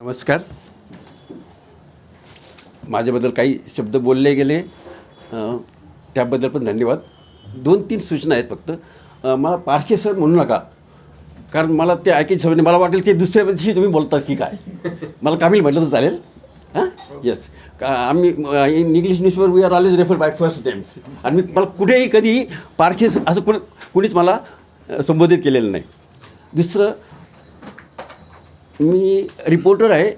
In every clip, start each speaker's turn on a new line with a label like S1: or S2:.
S1: नमस्कार. माझ्याबद्दल काही शब्द बोलले गेले त्याबद्दल पण धन्यवाद. 2-3 सूचना आहेत फक्त. मला पारखे सर म्हणू नका, कारण मला ते ऐकायची सवय नाही. मला वाटेल ते दुसऱ्या दिवशी तुम्ही बोलता की काय. मला काबिल म्हटलं तर चालेल. हां येस. आम्ही in English newspaper we are always refer by first names. आणि मला कुठेही कधी पारखे असं कुणीच मला संबोधित केलेलं नाही. दुसरं, मी रिपोर्टर आहे,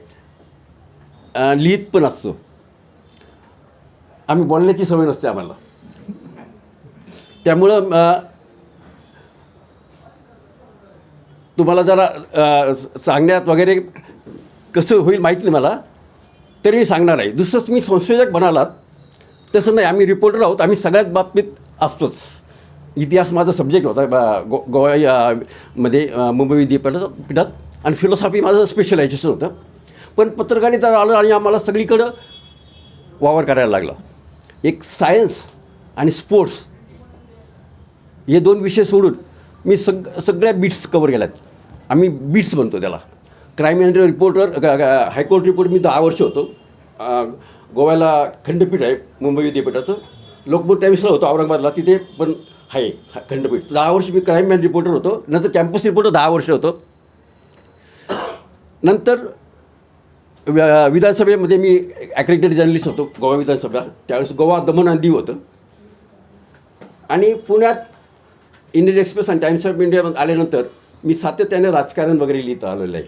S1: लिहित पण असतो. आम्ही बोलण्याची सवय नसते आम्हाला. त्यामुळं तुम्हाला जरा सांगण्यात वगैरे कसं होईल माहीत नाही मला, तरी मी सांगणार आहे. दुसरं, तुम्ही संशोधक म्हणालात तसं नाही. आम्ही रिपोर्टर आहोत. आम्ही सगळ्यात बाबतीत असतोच. इतिहास माझा सब्जेक्ट होता गोवा मध्ये मुंबई विद्यापीठात, आणि फिलॉसॉफी माझं स्पेशलायझेशन होतं. पण पत्रकारिता आलं आणि आम्हाला सगळीकडं वावर करायला लागला. एक सायन्स आणि स्पोर्ट्स हे 2 विषय सोडून मी सगळ्या बीट्स कवर केल्यात. आम्ही बीट्स म्हणतो त्याला. Crime and reporter, high court reporter मी 10 वर्ष होतो. गोव्याला खंडपीठ आहे मुंबई विद्यापीठाचं. लोकमत टाईम्सला होतो औरंगाबादला, तिथे पण आहे खंडपीठ. 10 वर्ष मी क्राईम अँड रिपोर्टर होतो. नंतर कॅम्पस रिपोर्टर 10 वर्ष होतो. नंतर विधानसभेमध्ये मी ॲक्रेडिटेड जर्नलिस्ट होतो गोवा विधानसभा. त्यावेळेस गोवा दमन आणि दीव होतं. आणि पुण्यात इंडियन एक्सप्रेस आणि टाइम्स ऑफ इंडिया आल्यानंतर मी सातत्याने राजकारण वगैरे लिहित आलेलं आहे.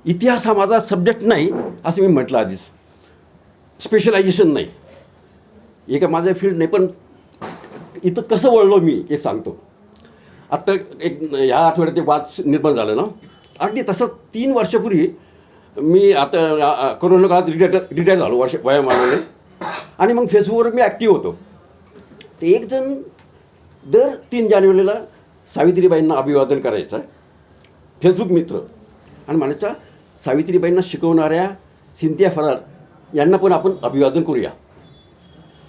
S1: इतिहास हा माझा सब्जेक्ट नाही असं मी म्हटलं आधीच. स्पेशलायझेशन नाही, हे काय माझं फील्ड नाही. पण इथं कसं वळलो मी एक सांगतो. आत्ता एक ह्या आठवड्यात ते वाद निर्माण झालं ना, अगदी तसं 3 वर्षापूर्वी मी आता कोरोना काळात रिटायर झालो वया मानवले. आणि मग फेसबुकवर मी ॲक्टिव्ह होतो. तर एक जण दर 3 जानेवारीला सावित्रीबाईंना अभिवादन करायचं, फेसबुक मित्र, आणि म्हणायचा सावित्रीबाईंना शिकवणाऱ्या सिंथिया फरार यांना पण आपण अभिवादन करूया.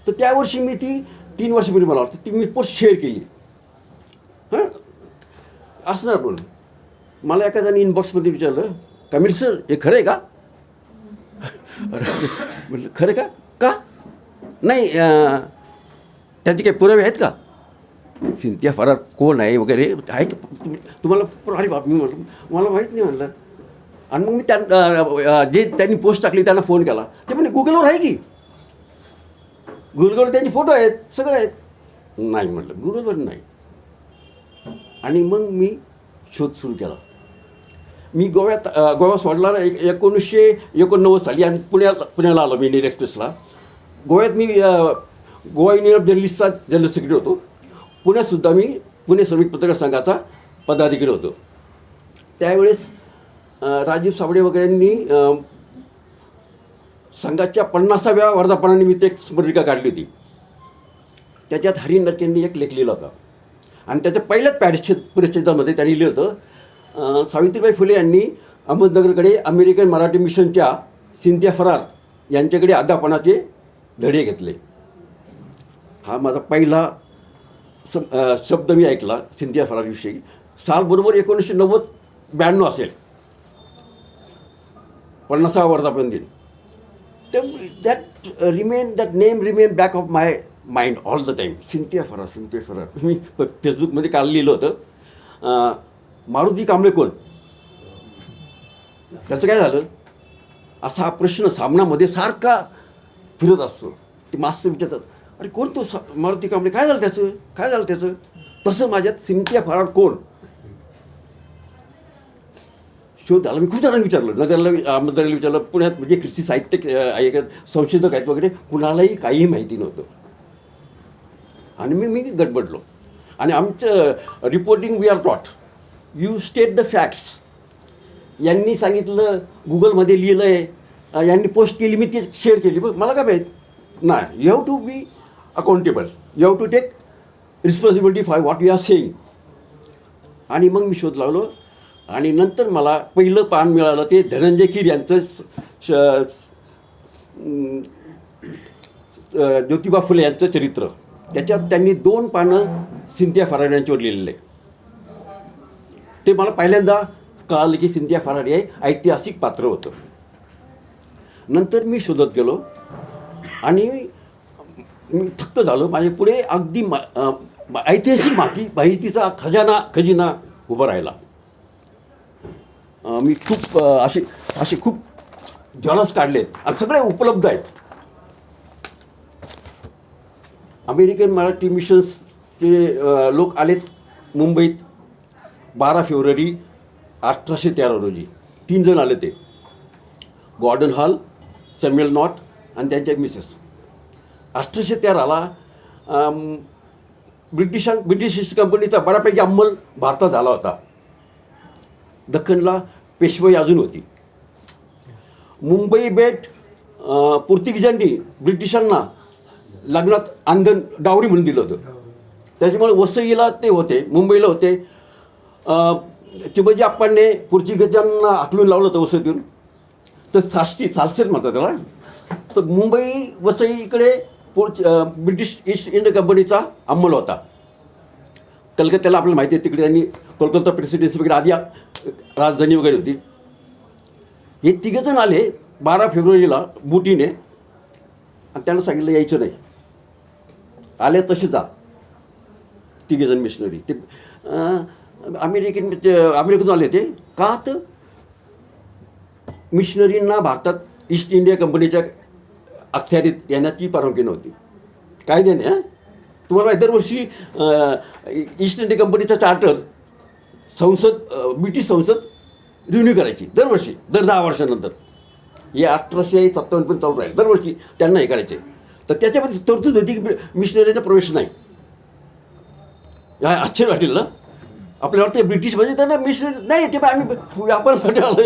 S1: तर त्यावर्षी मी ती 3 वर्षापूर्वी मला वाटतं ती मी पोस्ट शेअर केली. हां असणार. पण मला एका जणांनी इनबॉक्समध्ये विचारलं, कमिल सर हे खरं आहे का? म्हटलं खरं का? का नाही, त्याचे काही पुरावे आहेत का? सिंथिया फरार कोण आहे वगैरे आहे की तुम्हाला? अरे बाप, मी म्हटलं मला माहीत नाही म्हणलं. आणि मग मी जे त्यांनी पोस्ट टाकली त्यांना फोन केला. ते म्हणजे गुगलवर आहे की, गुगलवर त्यांचे फोटो आहेत, सगळे आहेत. नाही म्हटलं गुगलवर नाही. आणि मग मी शोध सुरू केला. मी गोवा सोडला 1989 साली आणि पुण्याला आलो मी इंडियन एक्सप्रेसला. गोव्यात मी गोवा युनियन ऑफ जर्नलिस्टचा जनरल सेक्रेटरी होतो. पुण्यातसुद्धा मी पुणे श्रमिक पत्रकार संघाचा पदाधिकारी होतो. त्यावेळेस राजीव साबळे वगैरेंनी संघाच्या 50व्या वर्धापनानिमित्त एक स्मरणिका काढली होती. त्याच्यात हरीन नरकेंनी एक लेख लिहिला होता. आणि त्याच्या पहिल्याच परिच्छेदामध्ये त्यांनी लिहिलं होतं, सावित्रीबाई फुले यांनी अहमदनगरकडे अमेरिकन मराठी मिशनच्या सिंथिया फरार यांच्याकडे अध्यापनाचे धडे घेतले. हा माझा पहिला शब्द मी ऐकला सिंथिया फरारविषयी. साल बरोबर 1992 असेल, 50वा वर्धापन दिन. तर that name remain back of my mind all the time. Cynthia फरार. मी फेसबुकमध्ये काल लिहिलं होतं, मारुती कांबळे कोण? त्याचं काय झालं असा हा प्रश्न सामनामध्ये सारखा फिरत असतो. ते मास्तर विचारतात, अरे कोण तो मारुती कांबळे? काय झालं त्याचं? तसं माझ्यात सिंथिया फरार कोण शोध आला. मी खूप जणांनी विचारलं, नगरला अहमदनगरला विचारलं, पुण्यात म्हणजे ख्रिस्ती साहित्य संशोधक आहेत वगैरे, कुणालाही काहीही माहिती नव्हतं. आणि मी गडबडलो. आणि आमचं रिपोर्टिंग वी आर टॉट, यू स्टेट द फॅक्ट्स. यांनी सांगितलं, गुगलमध्ये लिहिलं आहे, यांनी पोस्ट केली, मी ती शेअर केली. बघ मला काय माहीत नाही. You have to be accountable, you have to take responsibility for what you are saying. आणि मग मी शोध लावलो. आणि नंतर मला पहिलं पान मिळालं ते धनंजय कीर यांचं ज्योतिबा फुले यांचं चरित्र. त्याच्यात त्यांनी 2 पानं सिंथिया फरार यांच्यावर लिहिलेलं आहे. ते मला पहिल्यांदा कळालं की सिंधिया फराडी हे ऐतिहासिक पात्र होतं. नंतर मी शोधत गेलो आणि मी थक्क झालो. माझ्या पुढे अगदी ऐतिहासिक माहितीचा खजिना उभा राहिला. मी खूप असे खूप जर्नल्स काढलेत आणि सगळे उपलब्ध आहेत. अमेरिकन मराठी मिशन्सचे लोक आलेत मुंबईत 12 फेब्रुवारी 1813 रोजी. 3 जण आले ते, गॉर्डन हॉल, सॅम्युएल नॉट आणि त्यांच्या मिसेस. 1813ला ब्रिटिश ईस्ट कंपनीचा बऱ्यापैकी अंमल भारतात झाला होता. दख्खनला पेशवाई अजून होती. मुंबई बेट पोर्तुगीजांनी ब्रिटिशांना लग्नात अंधन डावरी म्हणून दिलं होतं. त्याच्यामुळे वसईला ते होते, मुंबईला होते. चिमजी आप्पांनी पोर्तुगीजांना आकलून लावलं होतं वसईतून. तर सालसेट म्हणतात त्याला. तर मुंबई वसईकडे ब्रिटिश ईस्ट इंडिया कंपनीचा अंमल होता. कलकत्त्याला आपल्याला माहिती आहे, तिकडे त्यांनी कोलकाता प्रेसिडेन्सी वगैरे आधी राजधानी वगैरे होती. हे तिघंजण आले 12 फेब्रुवारीला बोटीने आणि त्यांना सांगितलं यायचं नाही. आले तसे जा तिघेजण मिशनरी. ते अमेरिकेतून आले ते का, तर मिशनरींना भारतात ईस्ट इंडिया कंपनीच्या अखत्यारीत येण्याची परवानगी नव्हती. कायद्याने तुम्हाला दरवर्षी ईस्ट इंडिया कंपनीचा चार्टर ब्रिटिश संसद रिन्यू करायची दरवर्षी, दर 10 वर्षानंतर. हे 1857 पण चालू राहील. दरवर्षी त्यांना हे करायचे. तर त्याच्यामध्ये तरतूद होती की मिशनरीचा प्रवेश नाही. आश्चर्य वाटेल ना आपल्याला. वाटतं ब्रिटिश म्हणजे त्यांना मिशनरी नाही, ते आम्ही व्यापारासाठी आलो,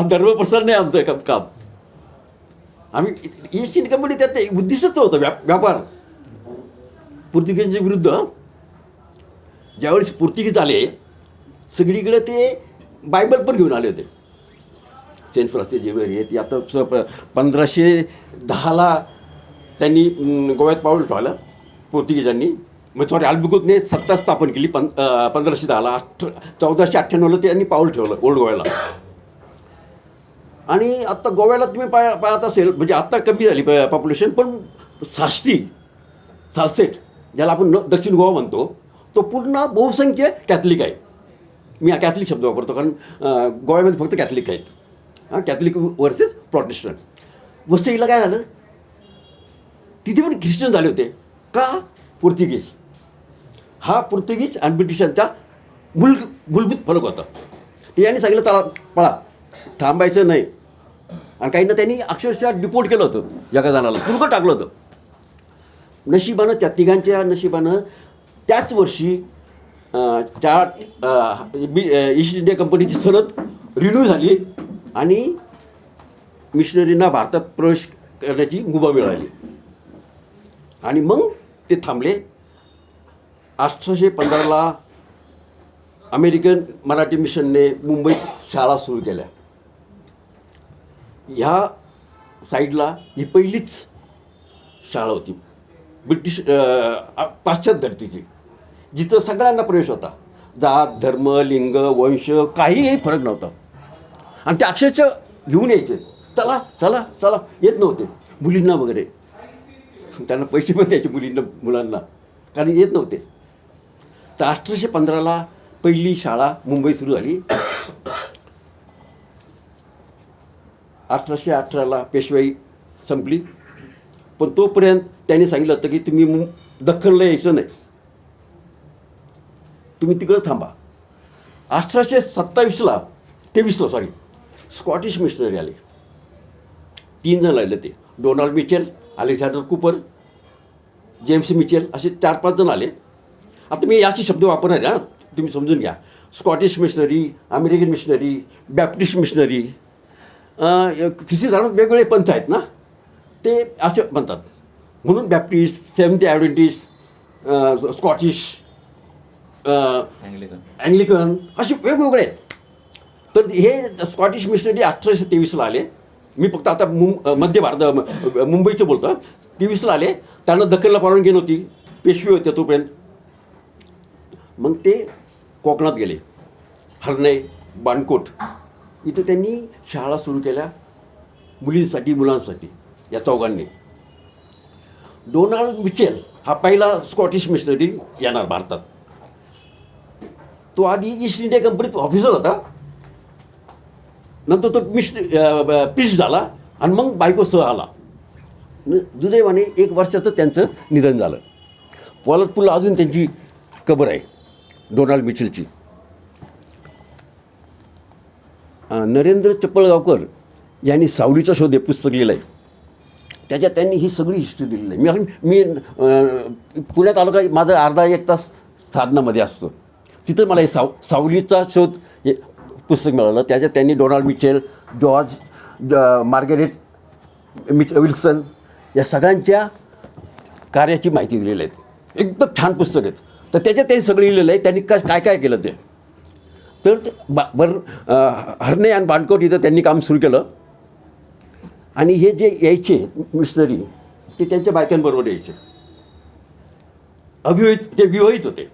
S1: धर्म प्रसार नाही आमचं काम. आम्ही ईस्ट इंडिया कंपनी त्यात उद्दिष्टच होतं व्यापार पोर्तुगीजांच्या विरुद्ध. ज्यावेळेस पोर्तुगीज आले सगळीकडे ते बायबल पण घेऊन आले होते. सेंट फ्रान्सिस झेवियर हे ती आता 1510ला त्यांनी गोव्यात पाऊल ठेवलं पोर्तुगीजांनी. मग सॉरी अल्बुकर्कने सत्ता स्थापन केली 1510ला. 1498ला त्यांनी पाऊल ठेवलं ओल्ड गोव्याला. आणि आत्ता गोव्याला तुम्ही पाहत असेल, म्हणजे आत्ता कमी झाली पॉप्युलेशन, पण सालसेट ज्याला आपण दक्षिण गोवा म्हणतो, तो पूर्ण बहुसंख्य कॅथलिक आहे. मी हा कॅथलिक शब्द वापरतो कारण गोव्यामध्ये फक्त कॅथलिक आहेत. Catholic versus Protestant. वसईला काय झालं, तिथे पण ख्रिश्चन झाले होते. का, पोर्तुगीज. हा पोर्तुगीज आणि ब्रिटिशांचा मूलभूत फरक होता. ते यांनी सांगितलं चला पळा, थांबायचं नाही. आणि काहींना त्यांनी अक्षरशः डिपोर्ट केलं होतं, जगाजानाला तुरुंगात टाकलं होतं. नशिबानं त्या तिघांच्या नशिबानं त्याच वर्षी ईस्ट इंडिया कंपनीची सनद रिन्यू झाली आणि मिशनरींना भारतात प्रवेश करण्याची मुभा मिळाली. आणि मग ते थांबले. 1815ला अमेरिकन मराठी मिशनने मुंबईत शाळा सुरू केल्या. ह्या साईडला ही पहिलीच शाळा होती ब्रिटिश पाश्चात्य धर्तीची, जिथं सगळ्यांना प्रवेश होता. जात, धर्म, लिंग, वंश काहीही फरक नव्हता. आणि ते अक्षरशः घेऊन यायचे, चला चला चला. येत नव्हते मुलींना वगैरे, त्यांना पैसे पण द्यायचे मुलांना, कारण येत नव्हते. तर 1815ला पहिली शाळा मुंबई सुरू झाली. 1818ला पेशवाई संपली. पण तोपर्यंत त्यांनी सांगितलं होतं की तुम्ही दख्खनला यायचं नाही, तुम्ही तिकडं थांबा. 1823ला स्कॉटिश मिशनरी आले. 3 जण आले ते, Donald Mitchell, Alexander Cooper, James Mitchell, असे 4-5 जण आले. आता मी याचे शब्द वापरणार आहे, तुम्ही समजून घ्या. Scottish missionary, American missionary, Baptist missionary, ख्रिस्ती धर्मात वेगवेगळे पंथ आहेत ना, ते असे म्हणतात. म्हणून Baptist, seventh Adventist, Scottish, Anglican असे वेगवेगळे आहेत. तर हे स्कॉटिश मिशनरी 1823ला आले. मी फक्त आता मध्य भारत मुंबईचं बोलतो. 23ला आले. त्यांना दख्खनला परवानगी नव्हती, पेशवे होते तोपर्यंत. मग ते कोकणात गेले. हर्णे, बाणकोट इथं त्यांनी शाळा सुरू केल्या मुलींसाठी मुलांसाठी या चौघांनी. डोनाल्ड मिचेल हा पहिला स्कॉटिश मिशनरी येणार भारतात. तो आधी ईस्ट इंडिया कंपनीत ऑफिसर होता, नंतर तो प्रिस्ट झाला आणि मग बायकोसह आला. दुर्दैवाने 1 वर्षाचं त्यांचं निधन झालं. पोलादपूरला अजून त्यांची कबर आहे डोनाल्ड मिचेलची. नरेंद्र चपळगावकर यांनी सावलीचा शोध हे पुस्तक लिहिलं आहे. त्याच्यात त्यांनी ही सगळी हिस्ट्री दिलेली आहे. मी पुण्यात आलो का माझं अर्धा 1 तास साधनामध्ये असतो. तिथं मला हे सावलीचा शोध हे पुस्तक मिळालं. त्याच्यात त्यांनी Donald Mitchell, George Margaret Wilson या सगळ्यांच्या कार्याची माहिती दिलेली आहे. एकदम छान पुस्तक आहेत. तर त्याच्यात त्यांनी सगळं लिहिलेलं आहे त्यांनी काय काय केलं ते. तर हरणे आणि बाणकोट इथं त्यांनी काम सुरू केलं. आणि हे जे यायचे मिशनरी ते त्यांच्या बायकांबरोबर यायचे. ते विवाहित होते.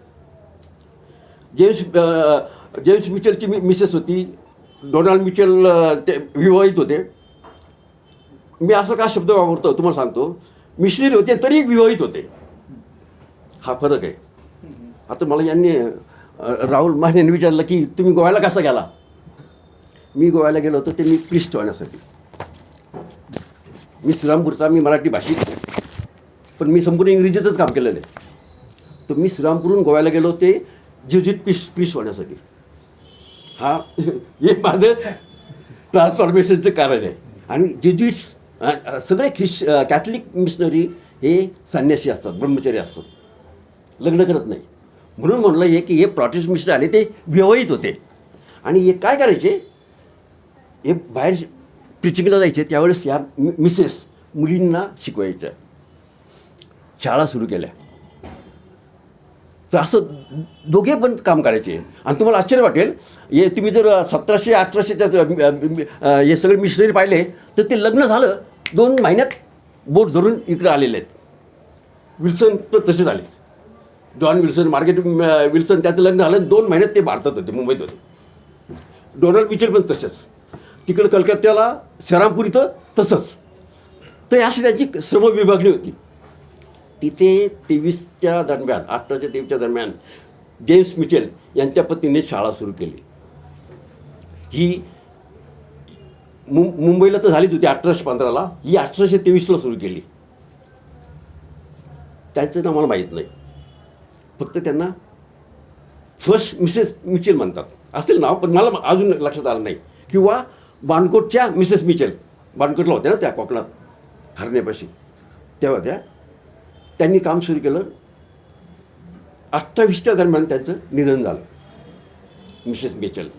S1: जेम्स मिचेलची मिसेस होती, डोनाल्ड मिचेल ते विवाहित होते. मी असं का शब्द वापरतो तुम्हाला सांगतो. मिशनरी होते तरी विवाहित होते, हा फरक आहे. आता मला यांनी राहुल महाजन विचारलं की तुम्ही गोव्याला कसा गेला. मी गोव्याला गेलो होतो ते मी प्रिस्ट होण्यासाठी. मी श्रीरामपूरचा, मी मराठी भाषिक, पण मी संपूर्ण इंग्रजीतच काम केलेलं आहे. तर मी श्रीरामपूरहून गोव्याला गेलो ते जेजुईत प्रिस्ट होण्यासाठी. हे माझं ट्रान्सफॉर्मेशनचं कारण आहे. आणि जेजुईट्स सगळे कॅथलिक मिशनरी हे संन्यासी असतात, ब्रह्मचारी असतात, लग्न करत नाही. म्हणून म्हणलं हे की हे प्रोटेस्टंट मिशनरी आले ते विवाहित होते. आणि हे काय करायचे, हे बाहेर प्रिचिंगला जायचे त्यावेळेस या मिसेस मुलींना शिकवायच्या, शाळा सुरू केल्या. तर असं दोघे पण काम करायचे. आणि तुम्हाला आश्चर्य वाटेल, हे तुम्ही जर 1700-1800 हे सगळे मिशनरी पाहिले तर ते लग्न झालं 2 महिन्यात बोट धरून इकडे आलेले आहेत. विल्सन तर तसेच आले, जॉन विल्सन, मार्गरेट विल्सन, त्याचं लग्न झालं 2 महिन्यात ते भारतात होते, मुंबईत होते. डोनाल्ड मिचेल पण तसेच, तिकडं कलकत्त्याला श्रीरामपूर इथं तसंच. तर अशी त्यांची श्रम विभागणी होती. तिथे 1823च्या दरम्यान जेम्स मिचेल यांच्या पत्नीने शाळा सुरू केली. ही मुंबईला तर झालीच होती 1815ला, ही 1823ला सुरू केली. त्यांचं नाव मला माहीत नाही, फक्त त्यांना फर्स्ट मिसेस मिचेल म्हणतात, असेल नाव, पण मला अजून लक्षात आलं नाही. किंवा बाणकोटच्या मिसेस मिचेल, बाणकोटला होत्या ना त्या कोकणात हरण्यापाशी, तेव्हा त्यांनी काम सुरू केलं. 28च्या दरम्यान त्यांचं निधन झालं, मिसेस मिचेल.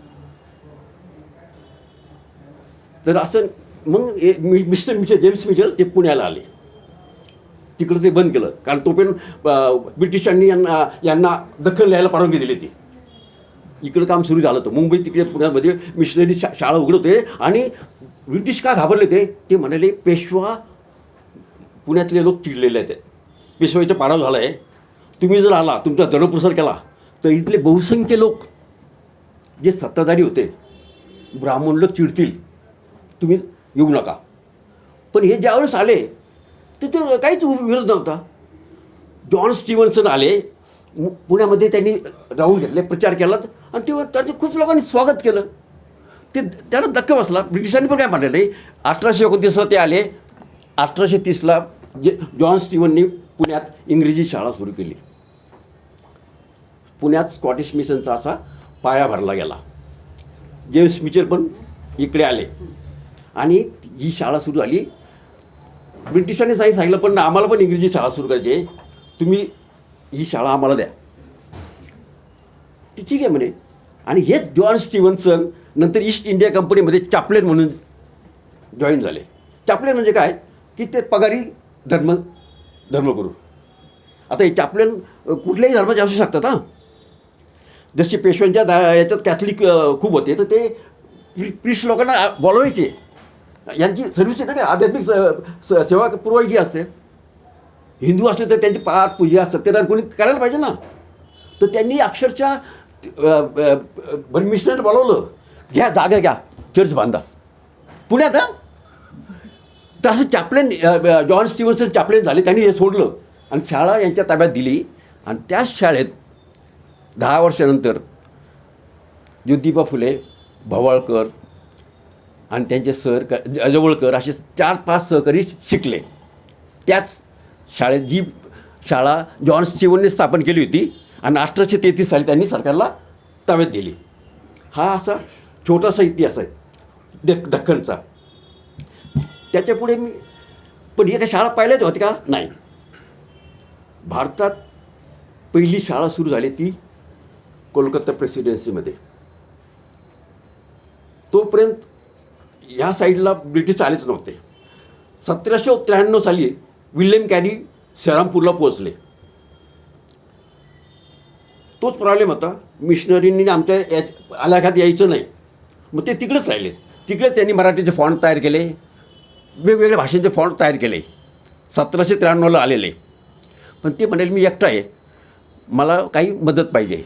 S1: तर असं मग मिस्टर मिचेल, जेम्स मिचेल ते पुण्याला आले. तिकडं ते बंद केलं, कारण तोपर्यंत ब्रिटिशांनी यांना दखल घ्यायला परवानगी दिली ती. इकडं काम सुरू झालं होतं मुंबई, तिकडे पुण्यामध्ये मिशनरी शाळा उघडत होते. आणि ब्रिटिश का घाबरले ते म्हणाले पेशवा, पुण्यातले लोक चिडलेले आहेत, पेशवाईचा पाडाव झाला आहे, तुम्ही जर आला तुमचा दडप्रसार केला तर इथले बहुसंख्य लोक जे सत्ताधारी होते, ब्राह्मण लोक चिडतील, तुम्ही येऊ नका. पण हे ज्यावेळेस आले तिथे काहीच विरोध नव्हता. जॉन स्टीव्हन्सन आले पुण्यामध्ये, त्यांनी राहून घेतले, प्रचार केला आणि तेव्हा त्याचं खूप लोकांनी स्वागत केलं. ते त्यांना धक्का बसला. ब्रिटिशांनी पण काय म्हटलं नाही. 1829ला ते आले. 1830ला जॉन स्टीव्हननी पुण्यात इंग्रजी शाळा सुरू केली. पुण्यात स्कॉटिश मिशनचा असा पाया भरला गेला. जेम्स मिचेल पण इकडे आले आणि ही शाळा सुरू झाली. ब्रिटिशांनी सांगितलं पण आम्हाला पण इंग्रजी शाळा सुरू करायची आहे, तुम्ही ही शाळा आम्हाला द्या. ठीक आहे म्हणे. आणि हेच जॉन स्टीव्हन्सन नंतर ईस्ट इंडिया कंपनीमध्ये चॅप्लेन म्हणून जॉईन झाले. चॅप्लेन म्हणजे काय की ते पगारी धर्मगुरू. आता हे चॅप्लेन कुठल्याही धर्माचे असू शकतात. हां, जसे पेशव्यांच्या याच्यात कॅथलिक खूप होते, तर ते प्रिस्ट लोकांना बोलवायचे, यांची सर्व्हिस आहे ना, काय आध्यात्मिक सेवा पुरवायची असते. हिंदू असले तर त्यांची पाठ पूजा सत्यनारायण कोणी करायला पाहिजे ना. तर त्यांनी अक्षरशः मिशनरीला बोलवलं, घ्या जागा घ्या, चर्च बांधा पुण्यात. तर असं चॅप्लेन जॉन स्टीव्हन्सन चॅप्लेन झाले, त्यांनी हे सोडलं आणि शाळा यांच्या ताब्यात दिली. आणि त्याच शाळेत 10 वर्षानंतर ज्योतिबा फुले, भवाळकर आणि त्यांचे जवळकर असे 4-5 सहकारी शिकले त्याच शाळेत, जी शाळा जॉन स्टीव्हनने स्थापन केली होती आणि 1833 साली त्यांनी सरकारला ताब्यात दिली. हा असा छोटासा इतिहास आहे दख्खनचा. त्याच्यापुढे मी पण हे काय शाळा पाहिल्याच होती का? नाही. भारतात पहिली शाळा सुरू झाली ती कोलकाता प्रेसिडेन्सीमध्ये. तोपर्यंत ह्या साईडला ब्रिटिश आलेच नव्हते. 1793 साली विल्यम कॅरी श्रीरामपूरला पोहोचले. तोच प्रॉब्लेम होता, मिशनरींनी आमच्या इलाक्यात यायचं नाही, मग ते तिकडेच राहिले. तिकडेच त्यांनी मराठीचे फॉन्ट तयार केले, वेगवेगळ्या भाषेचे फॉन्ट तयार केले. 1793 आलेले. पण ते म्हणाले मी एकटा आहे, मला काही मदत पाहिजे.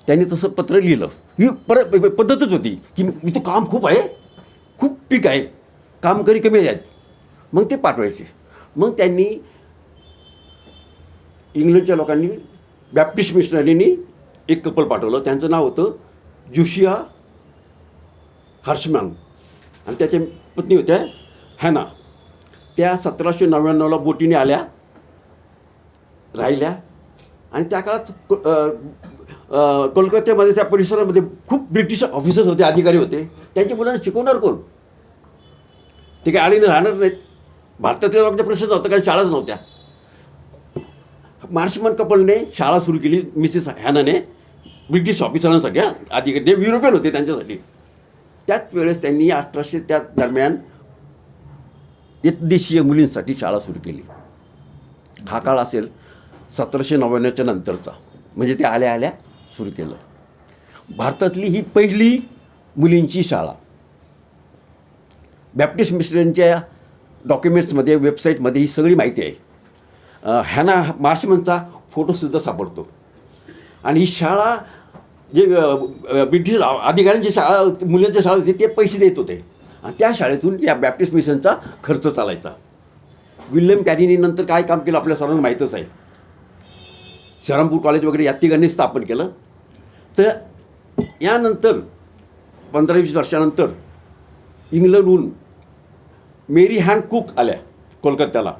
S1: त्यांनी तसं पत्र लिहिलं. ही पद्धतच होती की इथं काम खूप आहे, खूप पीक आहे, कामकरी कमी आहेत, मग ते पाठवायचे. मग त्यांनी इंग्लंडच्या लोकांनी बॅप्टिस्ट मिशनरीनी एक कपल पाठवलं. त्यांचं नाव होतं जोशिया हर्षमॅन आणि त्याच्या पत्नी होत्या हॅना. त्या 1799 बोटीने आल्या, राहिल्या. आणि त्या काळात कोलकात्यामध्ये त्या परिसरामध्ये खूप ब्रिटिश ऑफिसर्स होते, अधिकारी होते. त्यांच्या मुलांना शिकवणार कोण? ते काही आळीने राहणार नाहीत. भारतातल्या लोकांचा प्रश्न नव्हता, कारण शाळाच नव्हत्या. मार्शमन कपलने शाळा सुरू केली, मिसेस हॅनाने, ब्रिटिश ऑफिसरांसाठी. अधिकारी ते युरोपियन होते त्यांच्यासाठी. त्याच वेळेस त्यांनी 1800 त्या दरम्यान एकदेशीय मुलींसाठी शाळा सुरू केली. हा काळ असेल 1799च्या नंतरचा, म्हणजे ते आल्या आल्या सुरू केलं. भारतातली ही पहिली मुलींची शाळा. बॅप्टिस्ट मिशनरीच्या डॉक्युमेंट्समध्ये, वेबसाईटमध्ये ही सगळी माहिती आहे. हॅना मार्शमनचा फोटोसुद्धा सापडतो. आणि ही शाळा जे ब्रिटिश अधिकाऱ्यांची शाळा, मुलांच्या शाळा होती, ते पैसे देत होते आणि त्या शाळेतून या बॅप्टिस्ट मिशनचा खर्च चालायचा. विल्यम कॅरीनी नंतर काय काम केलं आपल्या सर्वांना माहीतच आहे. श्रीरामपूर कॉलेज वगैरे या तिघांनी स्थापन केलं. तर यानंतर 15-20 वर्षानंतर इंग्लंडहून मेरी हॅन कुक आल्या कोलकात्याला.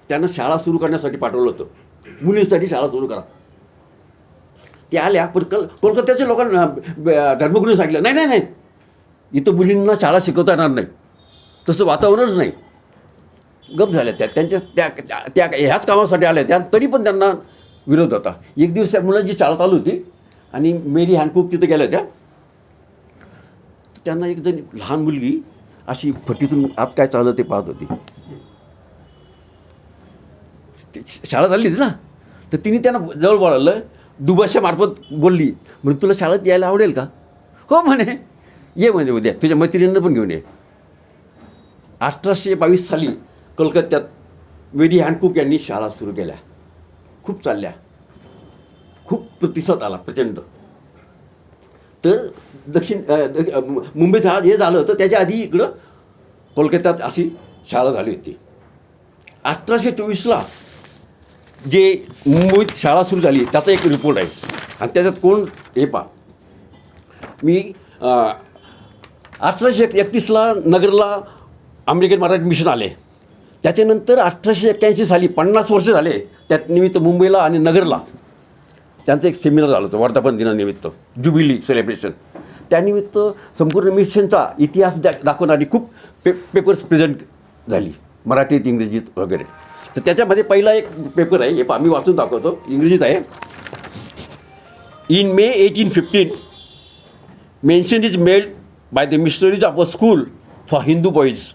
S1: त्यांना शाळा सुरू करण्यासाठी पाठवलं होतं, मुलींसाठी शाळा सुरू करा. त्या आल्या, पण कोलकात्याच्या लोकांना धर्मगुरूंनी सांगितलं नाही नाही नाही, इथं मुलींना शाळा शिकवता येणार नाही, तसं वातावरणच नाही. गप झाल्या त्या. त्यांच्या त्या ह्याच कामासाठी आल्या त्या, तरी पण त्यांना विरोध होता. एक दिवस त्या मुलांची शाळा चालू होती आणि मेरी हॅनकूक तिथं गेल्या त्या. त्यांना एक जण लहान मुलगी अशी फटीतून आत काय चाललं ते पाहत होती. शाळा चालली होती ना, तर तिने त्यांना जवळ बोलावलं, दुभाषामार्फत बोलली, म्हणजे तुला शाळेत यायला आवडेल का? हो म्हणे, ये म्हणे, उद्या तुझ्या मैत्रिणींना पण घेऊन ये. 1822 साली कलकत्त्यात मेरी हॅनकूक यांनी शाळा सुरू केल्या. खूप चालल्या, खूप प्रतिसाद आला प्रचंड. तर मुंबईत हे झालं होतं, त्याच्या आधी इकडं कोलकात्यात अशी शाळा झाली होती. 1824ला जे मुंबईत शाळा सुरू झाली त्याचा एक रिपोर्ट आहे आणि त्याच्यात कोण हे पहा. मी 1831ला नगरला अमेरिकन मराठी मिशन आले. त्याच्यानंतर 1881 साली 50 वर्ष झाले त्यात निमित्त मुंबईला आणि नगरला त्यांचं एक सेमिनार झालं होतं वर्धापन दिनानिमित्त, ज्युबिली सेलिब्रेशन. त्यानिमित्त संपूर्ण मिशनचा इतिहास दाखवणारी खूप पेपर्स प्रेझेंट झाली, मराठीत, इंग्रजीत वगैरे. तर त्याच्यामध्ये पहिला एक पेपर आहे, हे आम्ही वाचून दाखवतो, इंग्रजीत आहे. In may 1815 mention is made by the missionaries of a school for Hindu boys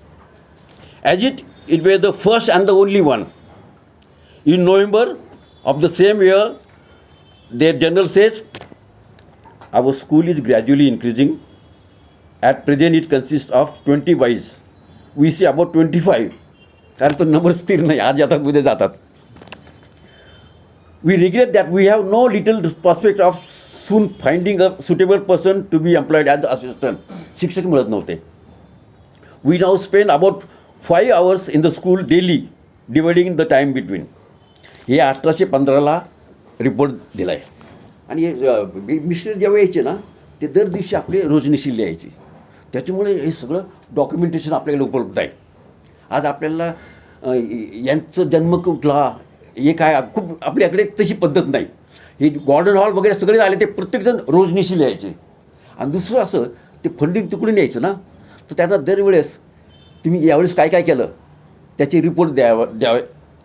S1: as it was the first and the only one. In November of the same year their general says our school is gradually increasing. At present it consists of 20 boys. We see about 25. कारण तो number स्थिर नाही, आज जातात उद्या जातात. We regret that we have no little prospect of soon finding a suitable person to be employed as assistant. शिक्षक मिळत नव्हते. We now spend about 5 hours in the school daily, dividing the time between. हे 1815ला report दिला आहे. आणि mister जेव्हा यायचे ना ते दर दिवशी आपले रोजनिशी लिहायचे. त्याच्यामुळे हे सगळं डॉक्युमेंटेशन आपल्याकडे उपलब्ध आहे. आज आपल्याला यांचं जन्म कुठला हे काय खूप आपल्याकडे तशी पद्धत नाही. हे गॉर्डन हॉल वगैरे सगळे आले ते प्रत्येकजण रोजनिशी लिहायचे. आणि दुसरं असं ते फंडिंग तिकडून यायचं ना तर त्यांना दरवेळेस तुम्ही यावेळेस काय काय केलं त्याचे रिपोर्ट द्यावे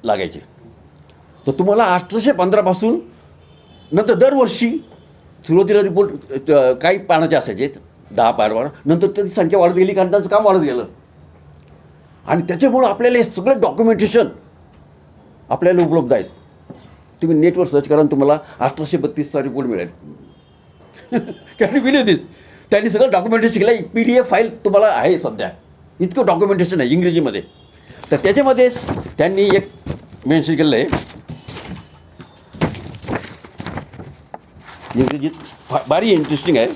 S1: लागायचे. तर तुम्हाला 1815पासून नंतर दरवर्षी सुरुवातीला रिपोर्ट काही पानाचे असायचे 10 पानावर, नंतर त्याची संख्या वाढत गेली कारण त्याचं काम वाढत गेलं. आणि त्याच्यामुळं आपल्याला हे सगळं डॉक्युमेंटेशन आपल्याला उपलब्ध आहेत. तुम्ही नेटवर सर्च करा तुम्हाला 1832चा रिपोर्ट मिळेल. कॅन यू बिलीव्ह दिस? त्यांनी सगळं डॉक्युमेंटेशन केलं. PDF फाईल तुम्हाला आहे सध्या, इतकं डॉक्युमेंटेशन आहे इंग्रजीमध्ये. तर त्याच्यामध्येच त्यांनी एक मेन्शन केलेलं आहे इंग्रजीत, भारी इंटरेस्टिंग आहे.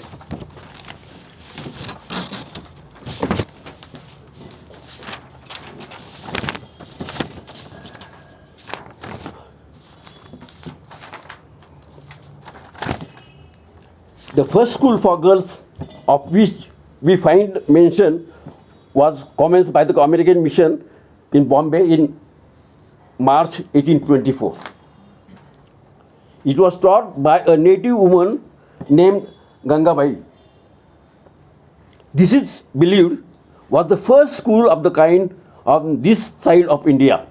S1: The first school for girls of which we find mention was commenced by the American Mission in Bombay in March 1824. It was taught by a native woman named Gangabai. This is believed was the first school of the kind on this side of India.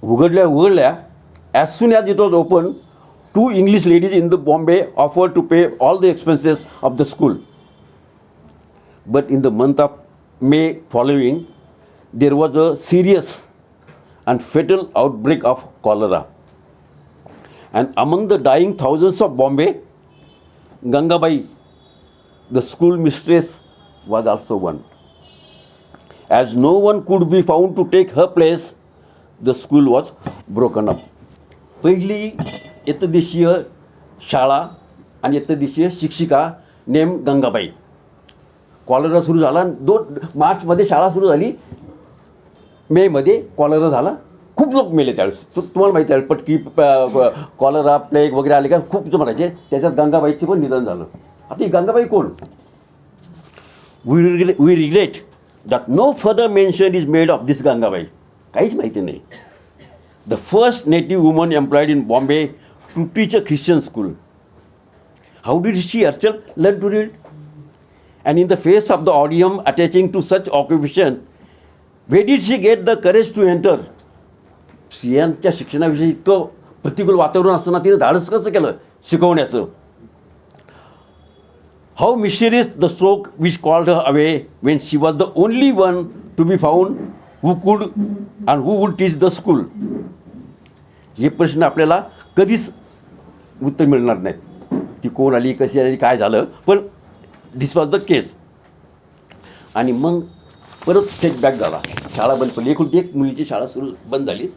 S1: उघडल्या as soon as it was opened, 2 English ladies in the Bombay offered to pay all the expenses of the school. But in the month of May following, there was a serious and fatal outbreak of cholera. And among the dying thousands of Bombay, Gangabai, the school mistress, was also one. As no one could be found to take her place, the school was broken up. पहिली एकदिवसीय शाळा आणि एकदिवसीय शिक्षिका name Gangabai. Cholera सुरू झाला. 2 मार्चमध्ये शाळा सुरू झाली. मेमध्ये कॉलरा झाला. खूप लोक मेले त्यावेळेस. तुम्हाला माहिती आहे पटकी कॉलरा प्लेग वगैरे आले का खूप म्हणायचे. त्याच्यात गंगाबाईचे पण निधन झालं. आता ही गंगाबाई कोण? We regret that no further mention is made of this Gangabai. काहीच माहिती नाही. The first native woman employed in Bombay to teach a Christian school. How did she herself learn to read? And in the face of the odium attaching to such occupation, where did she get the courage to enter? स्त्रियांच्या शिक्षणाविषयी इतकं प्रतिकूल वातावरण असताना तिने धाडस कसं केलं शिकवण्याचं? How mysterious the stroke which called her away when she was the only one to be found who could and who would teach the school. हे प्रश्न आपल्याला कधीच उत्तर मिळणार नाहीत. ती कोण आली, कशी आली, काय झालं, पण दिस वॉज द केस. आणि मग परत सेटबॅक झाला. शाळा बंद पडली. एक मुलीची शाळा बंद झाली.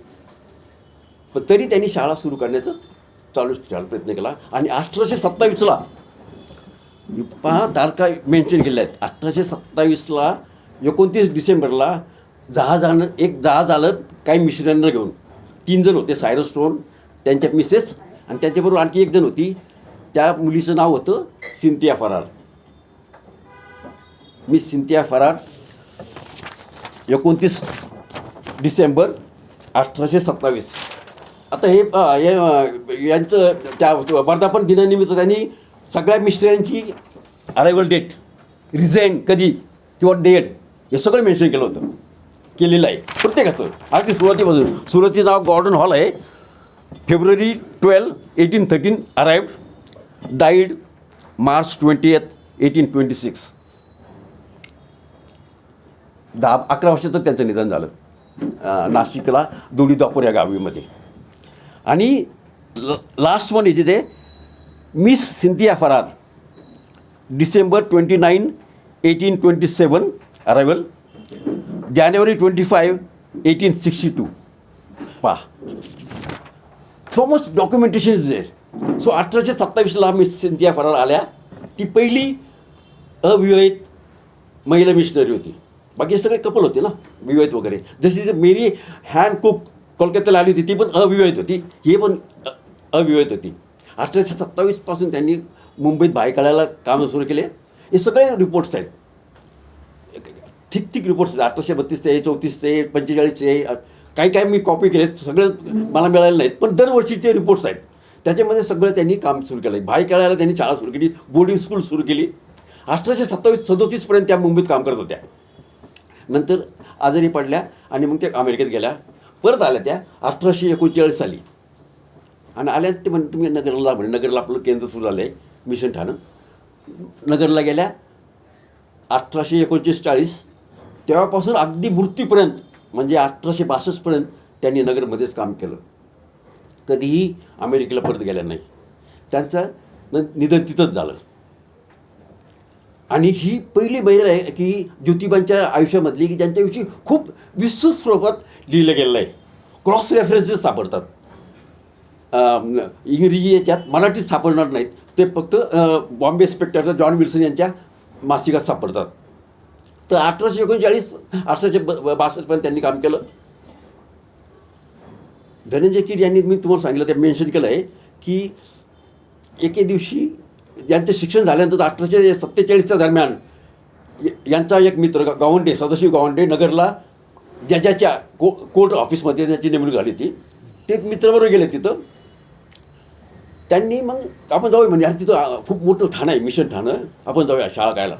S1: पण तरी त्यांनी शाळा सुरू करण्याचा चालू प्रयत्न केला. आणि 1827ला 5 तारखा मेन्शन केल्या आहेत. 1827ला 29 डिसेंबरला एक जहाज आलं काही मिशनरींना घेऊन. 3 जण होते. सायरस स्टोन, त्यांच्या मिसेस आणि त्यांच्याबरोबर आणखी एक जण होती. त्या मुलीचं नाव होतं सिंथिया फरार. मिस सिंथिया फरार 29 डिसेंबर 1827. आता हे यांचं त्या वर्धापन दिनानिमित्त त्यांनी सगळ्या मिस्टरांची अरायवल डेट, रिझाईन कधी किंवा डेट हे सगळं मेन्शन केलेलं आहे प्रत्येकाचं. अगदी सुरुवातीपासून. सुरुवातीचं नाव गॉर्डन हॉल आहे. February 12, 1813 arrived, died March 20th, 1826. 11 वर्षातच त्यांचं निधन झालं नाशिकला दोडी-दापोर या गावीमध्ये. आणि लास्ट वन इज ते miss Cynthia Farrar, December 29, 1827 arrival, January 25, 1862. पहा, so much documentation is there. So 1827ला मिस सिंथिया फरार आल्या. ती पहिली अविवाहित महिला मिशनरी होती, बाकी सगळे कपल होते ना विवाहित वगैरे. जशी मेरी हॅन कुक कोलकात्याला आली होती ती पण अविवाहित होती, ही पण अविवाहित होती. 1827 त्यांनी मुंबईत बायकाळ्याला कामं सुरू केले. हे सगळे रिपोर्ट्स आहेत, ठीक रिपोर्ट्स आहेत. 1832चे, 34चे, 45चे, काही मी कॉपी केले, सगळं मला मिळालेलं नाहीत, पण दरवर्षीचे रिपोर्ट्स आहेत. त्याच्यामध्ये सगळं त्यांनी काम सुरू केलं. बायकाळ्याला त्यांनी शाळा सुरू केली, बोर्डिंग स्कूल सुरू केली. 1837 त्या मुंबईत काम करत होत्या. नंतर आजारी पडल्या आणि मग त्या अमेरिकेत गेल्या. परत आल्या त्या 1839 साली आणि आल्या ते म्हणे तुम्ही नगरला, म्हणे नगरला आपलं केंद्र सुरू झालं आहे मिशन ठाणं. नगरला गेल्या 1839-40. तेव्हापासून अगदी मृत्यूपर्यंत म्हणजे 1862 त्यांनी नगरमध्येच काम केलं. कधीही अमेरिकेला परत गेल्या नाही. त्यांचं निधन तिथंच झालं. आणि ही पहिली महिला आहे की ज्योतिबांच्या आयुष्यामधली की ज्यांच्याविषयी खूप विस्तृत स्वरूपात लिहिलं गेलेलं आहे. क्रॉस रेफरन्सेस सापडतात इंग्रजी याच्यात, मराठीत सापडणार नाहीत. ते फक्त बॉम्बे स्पेक्टरच्या जॉन विल्सन यांच्या मासिकात सापडतात. तर 1839 1862 त्यांनी काम केलं. धनंजय कीर यांनी मी तुम्हाला सांगितलं ते मेन्शन केलं आहे की एके दिवशी यांचं शिक्षण झाल्यानंतर 1847च्या दरम्यान यांचा एक मित्र गावंडे, सदाशिव गावंडे, नगरला जजाच्या कोर्ट ऑफिसमध्ये त्याची नेमणूक झाली होती. ते मित्राबरोबर गेले तिथं. त्यांनी मग आपण जाऊया म्हणजे यार तिथं खूप मोठं ठाणं आहे, मिशन ठाणं, आपण जाऊया शाळा कायला.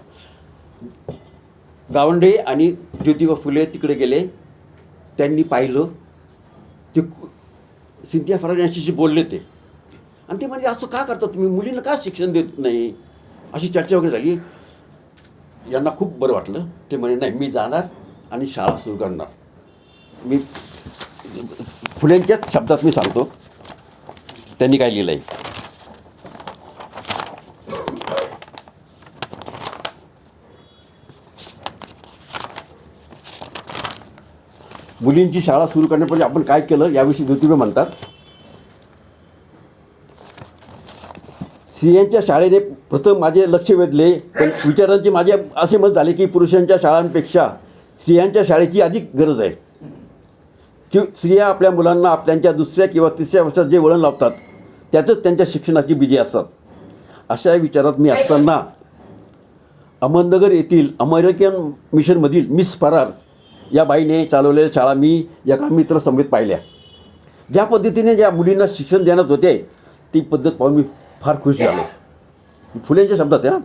S1: गावंडे आणि ज्योतिबा फुले तिकडे गेले. त्यांनी पाहिलं ते सिंथिया फरार यांच्याशी बोलले ते, आणि ते म्हणजे असं का करता तुम्ही, मुलींना का शिक्षण देत नाही, अशी चर्चा वगैरे झाली. यांना खूप बरं वाटलं. ते म्हणे नाही मी जाणार आणि शाळा सुरू करणार. मी फुलेंच्याच शब्दात मी सांगतो त्यांनी काय लिहिलं आहे. मुलींची शाळा सुरू करण्यापूर्वी आपण काय केलं याविषयी ज्योतिबा म्हणतात. स्त्रियांच्या शाळेने प्रथम माझे लक्ष वेधले, पण विचारांचे माझे असे मत झाले की पुरुषांच्या शाळांपेक्षा स्त्रियांच्या शाळेची अधिक गरज आहे. की स्त्रिया आपल्या मुलांना त्यांच्या दुसऱ्या किंवा तिसऱ्या वर्षात जे वळण लावतात त्यातच त्यांच्या शिक्षणाची बीजे असतात. अशा विचारात मी असताना अहमदनगर येथील अमेरिकन मिशनमधील मिस फरार या बाईने चालवलेल्या शाळा मी एका मित्रसमवेत पाहिल्या. ज्या पद्धतीने ज्या मुलींना शिक्षण देण्यात होते ती पद्धत पाहून मी फार खुश झालो. फुलेंच्या शब्दात आहे.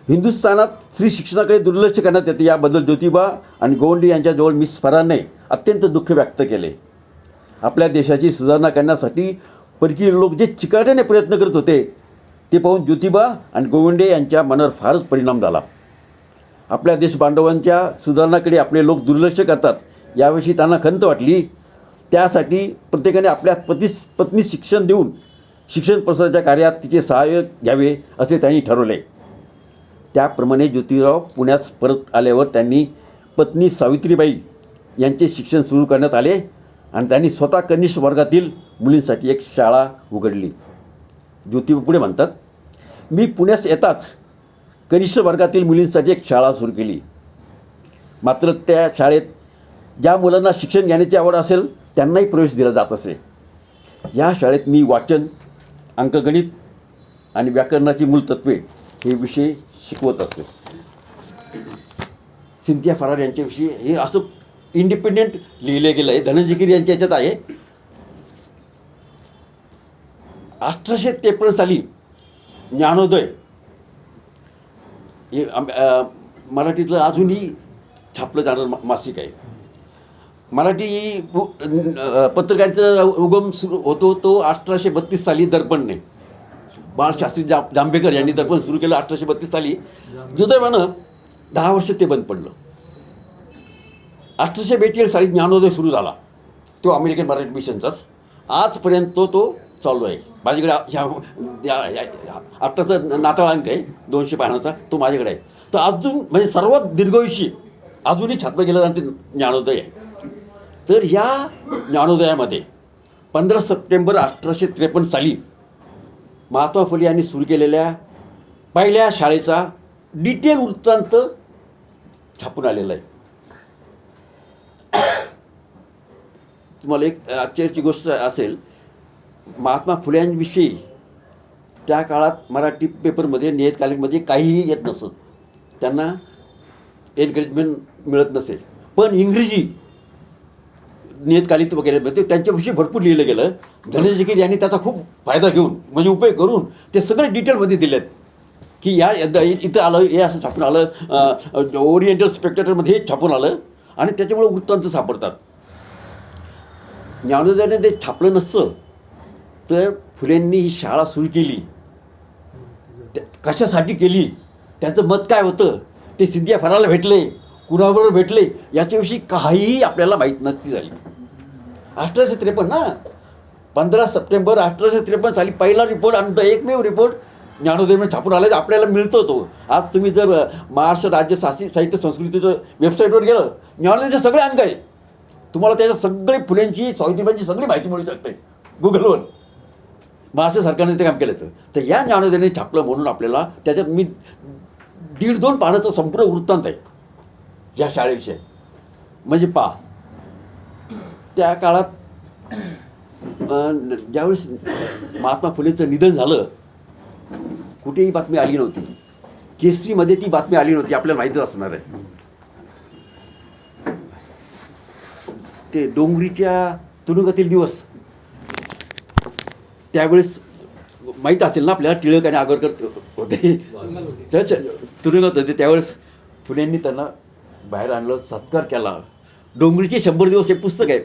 S1: हिंदुस्थानात स्त्री शिक्षणाकडे दुर्लक्ष करण्यात येते याबद्दल ज्योतिबा आणि गोवंडे यांच्याजवळ मिस फरारने अत्यंत दुःख व्यक्त केले. आपल्या देशाची सुधारणा करण्यासाठी परकीय लोक जे चिकाट्याने प्रयत्न करत होते ते पाहून ज्योतिबा आणि गोवंडे यांच्या मनावर फारच परिणाम झाला. आपल्या देशबांधवांच्या सुधारणाकडे आपले लोक दुर्लक्ष करतात याविषयी त्यांना खंत वाटली. त्यासाठी प्रत्येकाने आपल्या पत्नीस शिक्षण देऊन शिक्षण प्रसाराच्या कार्यात तिचे सहाय्य घ्यावे असे त्यांनी ठरवले. त्याप्रमाणे ज्योतिराव पुण्यात परत आल्यावर त्यांनी पत्नी सावित्रीबाई यांचे शिक्षण सुरू करण्यात आले आणि त्यांनी स्वतः कनिष्ठ वर्गातील मुलींसाठी एक शाळा उघडली. ज्योतिबा पुढे म्हणतात, मी पुण्यास येताच कनिष्ठ वर्गातील मुलींसाठी एक शाळा सुरू केली. मात्र त्या शाळेत ज्या मुलांना शिक्षण घेण्याची आवड असेल त्यांनाही प्रवेश दिला जात असे. या शाळेत मी वाचन, अंकगणित आणि व्याकरणाची मूलतत्वे हे विषय शिकवत असते. सिंथिया फरार यांच्याविषयी हे असं इंडिपेंडेंट लिहिले गेलं आहे. धनंजय कीर यांच्या याच्यात आहे. 1853 साली ज्ञानोदय हे मराठीतलं अजूनही छापलं जाणारं मासिक आहे. मराठी पत्रकारितेचा उगम सुरू होतो तो 1832 साली दर्पणने. बाळशास्त्री जांभेकर यांनी दर्पण सुरू केलं 1832 साली. दुर्दैवानं 10 वर्ष ते बंद पडलं. 1842 साली ज्ञानोदय सुरू झाला, तो अमेरिकन मराठी मिशनचाच. आजपर्यंत तो चालू आहे. माझ्याकडे आत्ताचा नाताळ अंक आहे 200 पानाचा, तो माझ्याकडे आहे. तर अजून म्हणजे सर्वात दीर्घायुषी अजूनही छापलं गेलं आणि ते ज्ञानोदय आहे. तर ह्या ज्ञानोदयामध्ये 15 सप्टेंबर 1853 साली महात्मा फुले यांनी सुरू केलेल्या पहिल्या शाळेचा डिटेल वृत्तांत छापून आलेला आहे. तुम्हाला एक आश्चर्याची गोष्ट असेल, महात्मा फुल्यांविषयी त्या काळात मराठी पेपरमध्ये नियतकालिकमध्ये काहीही येत नसत, त्यांना एनकरेजमेंट मिळत नसेल. पण इंग्रजी नियतकालिक वगैरे मध्ये त्यांच्याविषयी भरपूर लिहिलं गेलं. धनंजय गिरी यांनी त्याचा खूप फायदा घेऊन म्हणजे उपयोग करून ते सगळे डिटेलमध्ये दिलेत की या इथं आलं, हे असं छापून आलं, ओरिएंटल स्पेक्टेटरमध्ये हे छापून आलं आणि त्याच्यामुळे वृत्तांत सापडतात. ज्ञानोदयाने ते छापलं नसतं तर फुलेंनी ही शाळा सुरू केली, कशासाठी केली, त्यांचं मत काय होतं, ते सिंधिया फराला भेटले, कुणाबरोबर भेटले, याच्याविषयी काहीही आपल्याला माहीत नसती झाली. 1853 ना, 15 सप्टेंबर 1853 साली पहिला रिपोर्ट आणि एकमेव रिपोर्ट ज्ञानोदयमध्ये छापून आला आपल्याला मिळतो तो. आज तुम्ही जर महाराष्ट्र राज्य साहित्य संस्कृतीचं वेबसाईटवर गेलं, ज्ञानोदयचे सगळे अंक आहे, तुम्हाला त्याच्या सगळे फुलेंची, सावित्रीबाईंची सगळी माहिती मिळू शकते गुगलवर. महाराष्ट्र सरकारने ते काम केलं तर या ज्ञानोदयाने छापलं म्हणून आपल्याला त्याच्यात मी 1.5-2 पानाचं संपूर्ण वृत्तांत आहे या शाळेविषयी. म्हणजे त्या काळात ज्यावेळेस महात्मा फुलेंचं निधन झालं, कुठेही बातमी आली नव्हती. केसरीमध्ये ती बातमी आली नव्हती, आपल्याला माहीतच असणार आहे. ते डोंगरीच्या तुरुंगातील दिवस, त्यावेळेस माहीत असेल ना आपल्याला, टिळक आणि आगरकर होते तुरुंगात होते. त्यावेळेस फुलेंनी त्यांना बाहेर आणलं, सत्कार केला. डोंगरीचे 100 दिवस हे पुस्तक आहे,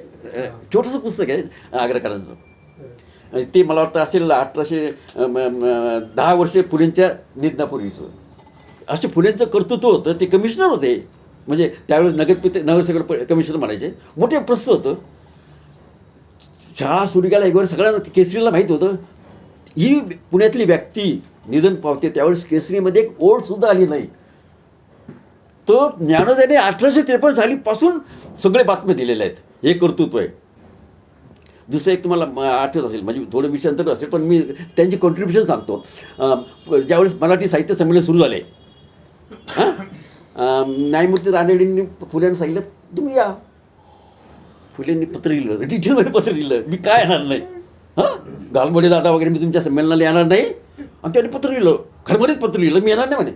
S1: छोटंसं पुस्तक आहे आगरकरांचं. ते मला वाटतं असेल 1810 वर्षे फुलेंच्या निधनापूर्वीचं. असे फुलेंचं कर्तृत्व होतं. ते कमिशनर होते, म्हणजे त्यावेळेस नगरसेवक कमिशनर म्हणायचे. मोठे प्रस्त होतं. शाळा सुरू केला एक सगळ्यांना केसरीला माहीत होतं ही पुण्यातली व्यक्ती निधन पावते. त्यावेळेस केसरीमध्ये एक ओळसुद्धा आली नाही. तो ज्ञानोदयाने 1853 सालीपासून सगळे बातम्या दिलेल्या आहेत. हे कर्तृत्व आहे. दुसरं एक तुम्हाला आठवत असेल, म्हणजे थोडं विषयांतर असेल, पण मी त्यांची कॉन्ट्रीब्युशन सांगतो. ज्यावेळेस मराठी साहित्य संमेलन सुरू झाले, न्यायमूर्ती रानडेंनी फुल्यांना सांगितलं तुम्ही या. फुलेंनी पत्र लिहिलं, डिटेलमध्ये पत्र लिहिलं, मी काय येणार नाही, गालबोडे दादा वगैरे मी तुमच्या संमेलनाला येणार नाही. आणि त्यांनी पत्र लिहिलं, खरमरीत पत्र लिहिलं, मी येणार नाही म्हणे.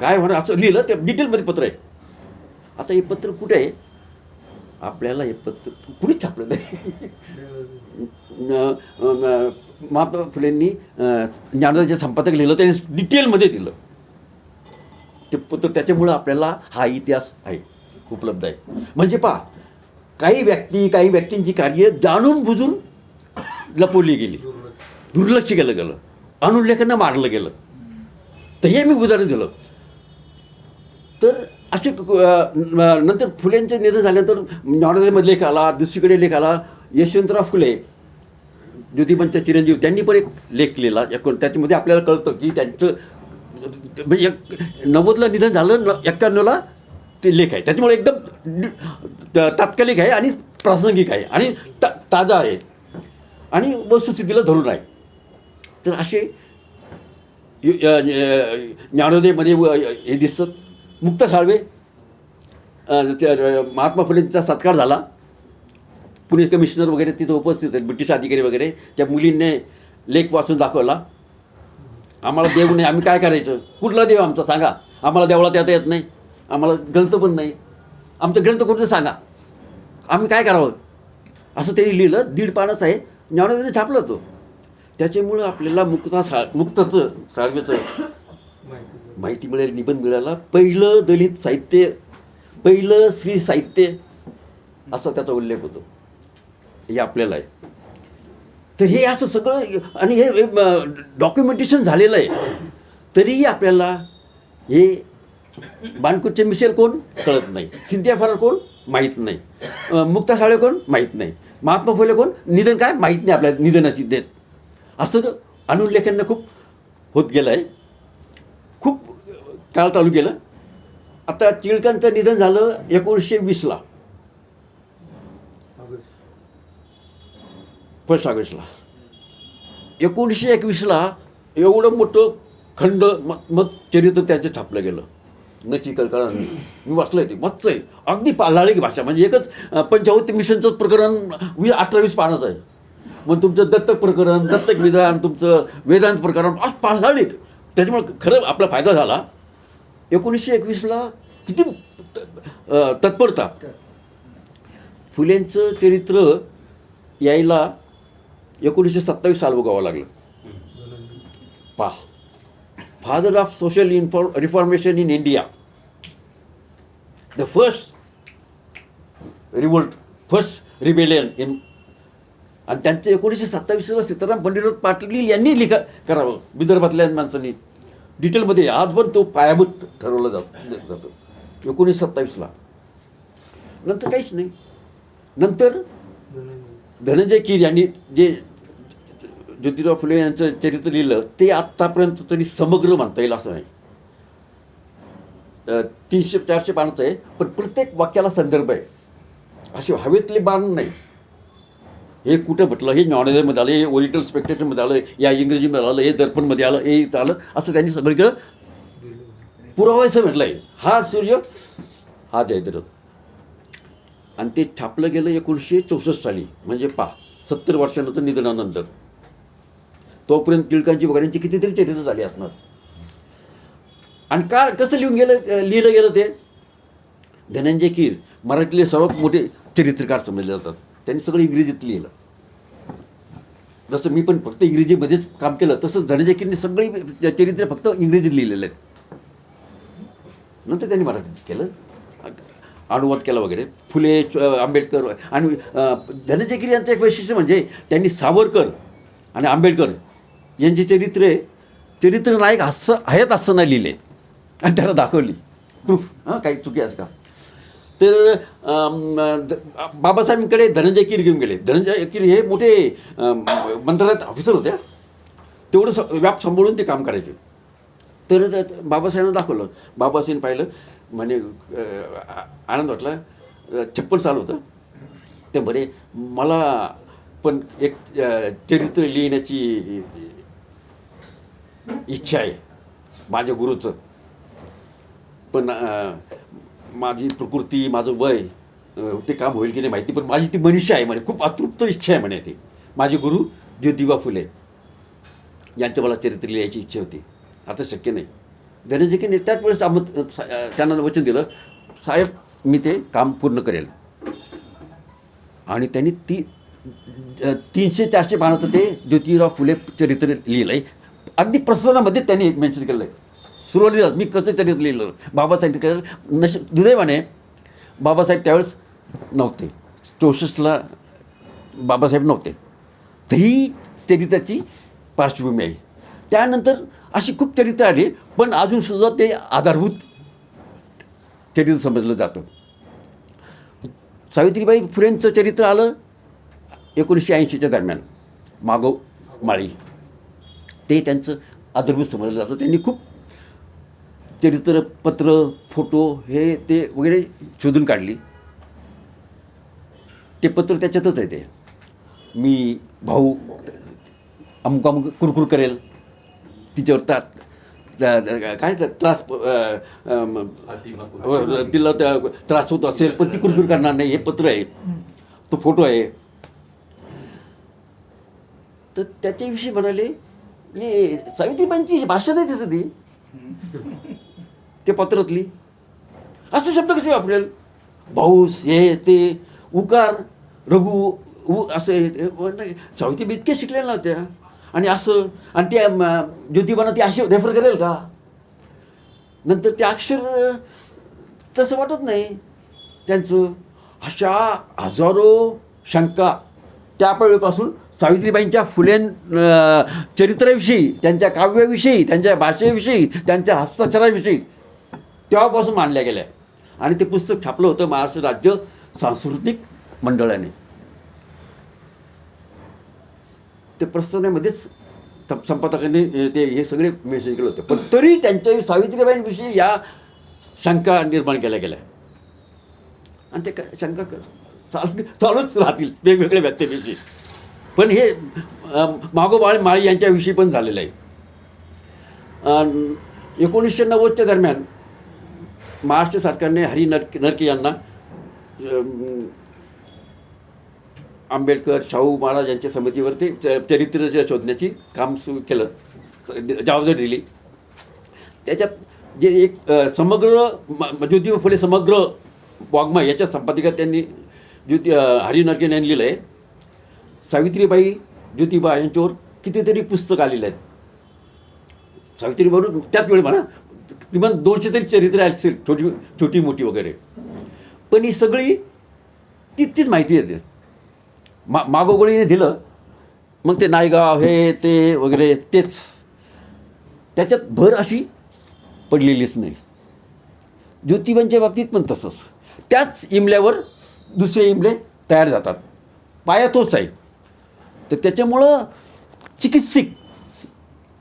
S1: काय होणार असं लिहिलं, ते डिटेलमध्ये पत्र आहे. आता हे पत्र कुठे आहे, आपल्याला हे पत्र कुणीच छापलं नाही. महात्मा फुलेंनी ज्ञानोदयाचे संपादक लिहिलं, त्यांनी डिटेलमध्ये दिलं ते पत्र. त्याच्यामुळं आपल्याला हा इतिहास आहे, उपलब्ध आहे. म्हणजे काही व्यक्तींची कार्य जाणून बुजून लपवली गेली, दुर्लक्ष केलं गेलं, अनुल्लेखांना मारलं गेलं. तर हे मी उदाहरण दिलं. तर असे नंतर फुलेंचे निधन झाल्यानंतर ज्ञानोदयमध्ये लेख आला, दुसरीकडे लेख आला. यशवंतराव फुले, ज्योतिबांचे चिरंजीव, त्यांनी पण एक लेख लिहिला. त्याच्यामध्ये आपल्याला कळतं की त्यांचं म्हणजे 90ला निधन झालं, 91ला ते लेख आहे. त्याच्यामुळे एकदम तात्कालिक आहे आणि प्रासंगिक आहे आणि ताजा आहे आणि वस्तुस्थितीला धरून आहे. तर असे ज्ञानोदयमध्ये हे दिसतं. मुक्ता साळवे, महात्मा फुलेंचा सत्कार झाला, पुणे कमिशनर वगैरे तिथं उपस्थित आहेत, ब्रिटिश अधिकारी वगैरे. त्या मुलींनी लेख वाचून दाखवला. आम्हाला देव नाही, आम्ही काय करायचं, कुठला देव आमचा सांगा, आम्हाला देवळात येता येत नाही, आम्हाला ग्रंथ पण नाही, आमचा ग्रंथ कुठं सांगा, आम्ही काय करावं, असं त्यांनी लिहिलं. 1.5 पानाचं आहे, ज्ञानोदयाने छापलं तो. त्याच्यामुळं आपल्याला मुक्ताचं साळवेचं माहिती मिळेल, निबंध मिळाला. पहिलं दलित साहित्य, पहिलं स्त्री साहित्य असा त्याचा उल्लेख होतो. हे आपल्याला आहे. तर हे असं सगळं आणि हे डॉक्युमेंटेशन झालेलं आहे. तरीही आपल्याला हे बाणकुटचे मिशेल कोण कळत नाही, सिंधिया फरार कोण माहीत नाही, मुक्ता साळवे कोण माहीत नाही, महात्मा फुले कोण, निधन काय माहीत नाही आपल्याला, निधनाची देत. असं अनुल्लेखांना खूप होत गेलं आहे, खूप काळ चालू केलं. आता टिळकांचं निधन झालं 1920ला, 1 ऑगस्टला. 1921ला एवढं मोठं खंड मग चरित्र त्याचं छापलं गेलं. नचिकेता मी वाचलं आहे ते, मस्त आहे अगदी लाळिक भाषा. म्हणजे एकच पंचावृत्ती मिशनचंच प्रकरण 18-20 पानाचं आहे. मग तुमचं दत्तक प्रकरण, दत्तक विधान, तुमचं वेदांत प्रकरण आज लाळिक. त्याच्यामुळे खरं आपला फायदा झाला. 1921ला किती तत्परता. फुलेंचं चरित्र यायला 1927 साल उगावं लागलं. पहा, father of social reformation in India, the first revolt, first rebellion in. आणि त्यांचं 1927ला सीताराम पंडितराव पाटील यांनी करावं विदर्भातल्या माणसांनी डिटेलमध्ये. आज पण तो पायाभूत ठरवला जातो 1927ला. नंतर काहीच नाही. नंतर धनंजय कीर यांनी जे ज्योतिराव फुले यांचं चरित्र लिहिलं ते आत्तापर्यंत तरी समग्र म्हणता येईल असं नाही. 300-400 पानाचं आहे, पण प्रत्येक वाक्याला संदर्भ आहे. असे हवेतले बाण नाही. हे कुठं म्हटलं, हे नॉनवेजमध्ये आलं, हे ओरिजिनल स्पेक्टेशनमध्ये आलं, या इंग्रजीमध्ये आलं, हे दर्पणमध्ये आलं, हे इथं आलं, असं त्यांनी सगळीकडं पुरावायचं म्हटलं आहे. हा सूर्य, हा जयद्रथ. आणि ते छापलं गेलं 1964 साली. म्हणजे 70 वर्षानंतर निधनानंतर. तोपर्यंत टिळकांची वगैरेंची कितीतरी चरित्र झाली असणार. आणि कसं लिहिलं गेलं ते. धनंजय कीर मराठीतले सर्वात मोठे चरित्रकार समजले जातात. त्यांनी सगळं इंग्रजीत लिहिलं. जसं मी पण फक्त इंग्रजीमध्येच काम केलं, तसंच धनंजय कीरने सगळी चरित्र फक्त इंग्रजीत लिहिलेले आहेत. नंतर त्यांनी मराठीत केलं, अनुवाद केला वगैरे. फुले, आंबेडकर. आणि धनंजय कीर यांचं एक वैशिष्ट्य म्हणजे त्यांनी सावरकर आणि आंबेडकर यांची चरित्र नायक आहेत असं नाही लिहिले आणि त्याला दाखवली प्रूफ. काही चुकी असं का. तर बाबासाहेबांकडे धनंजय कीर घेऊन गेले. धनंजय कीर हे मोठे मंत्रालयात ऑफिसर होत्या. तेवढं व्याप सांभाळून ते काम करायचे. तर बाबासाहेबांना दाखवलं. बाबासाहेबांनी पाहिलं, म्हणजे आनंद वाटला. 56 साल होतं. ते बरे मला पण एक चरित्र लिहिण्याची इच्छा आहे माझ्या गुरुचं, पण माझी प्रकृती, माझं वय, ते काम होईल की नाही माहिती, पण माझी ती मनीषा आहे म्हणे, खूप अतृप्त इच्छा आहे म्हणे. ती माझे गुरु ज्योतिबा फुले यांचं मला चरित्र लिहायची इच्छा होती. आता शक्य नाही. धनंजय कीरने त्याच वेळेस त्यांना वचन दिलं, साहेब मी ते काम पूर्ण करेल. आणि त्यांनी 300-400 पानाचं ते ज्योतिराव फुले चरित्र लिहिलं आहे. अगदी प्रसंगामध्ये त्यांनी मेन्शन केलं आहे. सुरुवातीला मी कसं चरित्र लिहिलं. बाबासाहेब केलं. दुर्दैवाने बाबासाहेब त्यावेळेस नव्हते. 64ला बाबासाहेब नव्हते. तरी चरित्राची पार्श्वभूमी आहे. त्यानंतर अशी खूप चरित्र आली, पण अजूनसुद्धा ते आधारभूत चरित्र समजलं जातं. सावित्रीबाई फुलेंचं चरित्र आलं 1980च्या दरम्यान, मागो माळी. ते त्यांचं आधारभूत समजलं जातं. त्यांनी खूप चरित्र, पत्र, फोटो हे ते वगैरे शोधून काढली. ते पत्र त्याच्यातच आहे. ते मी भाऊ अमुक अमुक कुरकुर करेल, तिच्यावर काय त्रास, तिला त्रास होत असेल पण ती कुरकुर करणार नाही, हे पत्र आहे. तो फोटो आहे. तर त्याच्याविषयी म्हणाले, हे सावित्रीबाईंची भाषा नाही तसं ती ते पत्रातली. असे शब्द कसे वापरेल? भाऊस, हे ते, उकार, रघु, असे. सावित्रीबाई इतके शिकलेल्या नव्हत्या. आणि असं, आणि त्या ज्योतिबांना ती अशी रेफर करेल का? नंतर ते अक्षर तसं वाटत नाही त्यांचं. अशा हजारो शंका त्यावेळेपासून सावित्रीबाईंच्या फुलें चरित्राविषयी, त्यांच्या काव्याविषयी, त्यांच्या भाषेविषयी, त्यांच्या हस्ताक्षराविषयी तेव्हापासून मांडल्या गेल्या. आणि ते पुस्तक छापलं होतं महाराष्ट्र राज्य सांस्कृतिक मंडळाने. ते प्रस्तावनेमध्येच संपादकांनी ते हे सगळे मेसेज केलं होतं. पण तरी त्यांच्या सावित्रीबाईंविषयी या शंका निर्माण केल्या गेल्या. आणि ते शंका चालूच राहतील वेगवेगळ्या व्यक्तीविषयी. पण हे मागोबाळ माळी यांच्याविषयी पण झालेलं आहे. 1990च्या दरम्यान महाराष्ट्र सरकारने हरी नरके यांना आंबेडकर शाहू महाराज यांच्या समितीवर ते चरित्र शोधण्याची काम सुरू केलं, जबाबदारी दिली. त्याच्यात जे एक समग्र ज्योतिबा फुले समग्र वाङ्मय याच्या संपादिका त्यांनी हरी नरके यांनी लिहिलं आहे. सावित्रीबाई ज्योतिबा यांच्यावर कितीतरी पुस्तक आलेले आहेत. सावित्रीबाई त्याच वेळी म्हणा किमान 200 तरी चरित्र असतील, छोटी मोठी वगैरे. पण ही सगळी तीच माहिती येते. मागोगोळीने दिलं मग ते नायगाव हे ते वगैरे तेच, त्याच्यात भर अशी पडलेलीच नाही. ज्योतिबांच्या बाबतीत पण तसंच. त्याच इमल्यावर दुसरे इमले तयार जातात, पाया तोच आहे. तर त्याच्यामुळं चिकित्सिक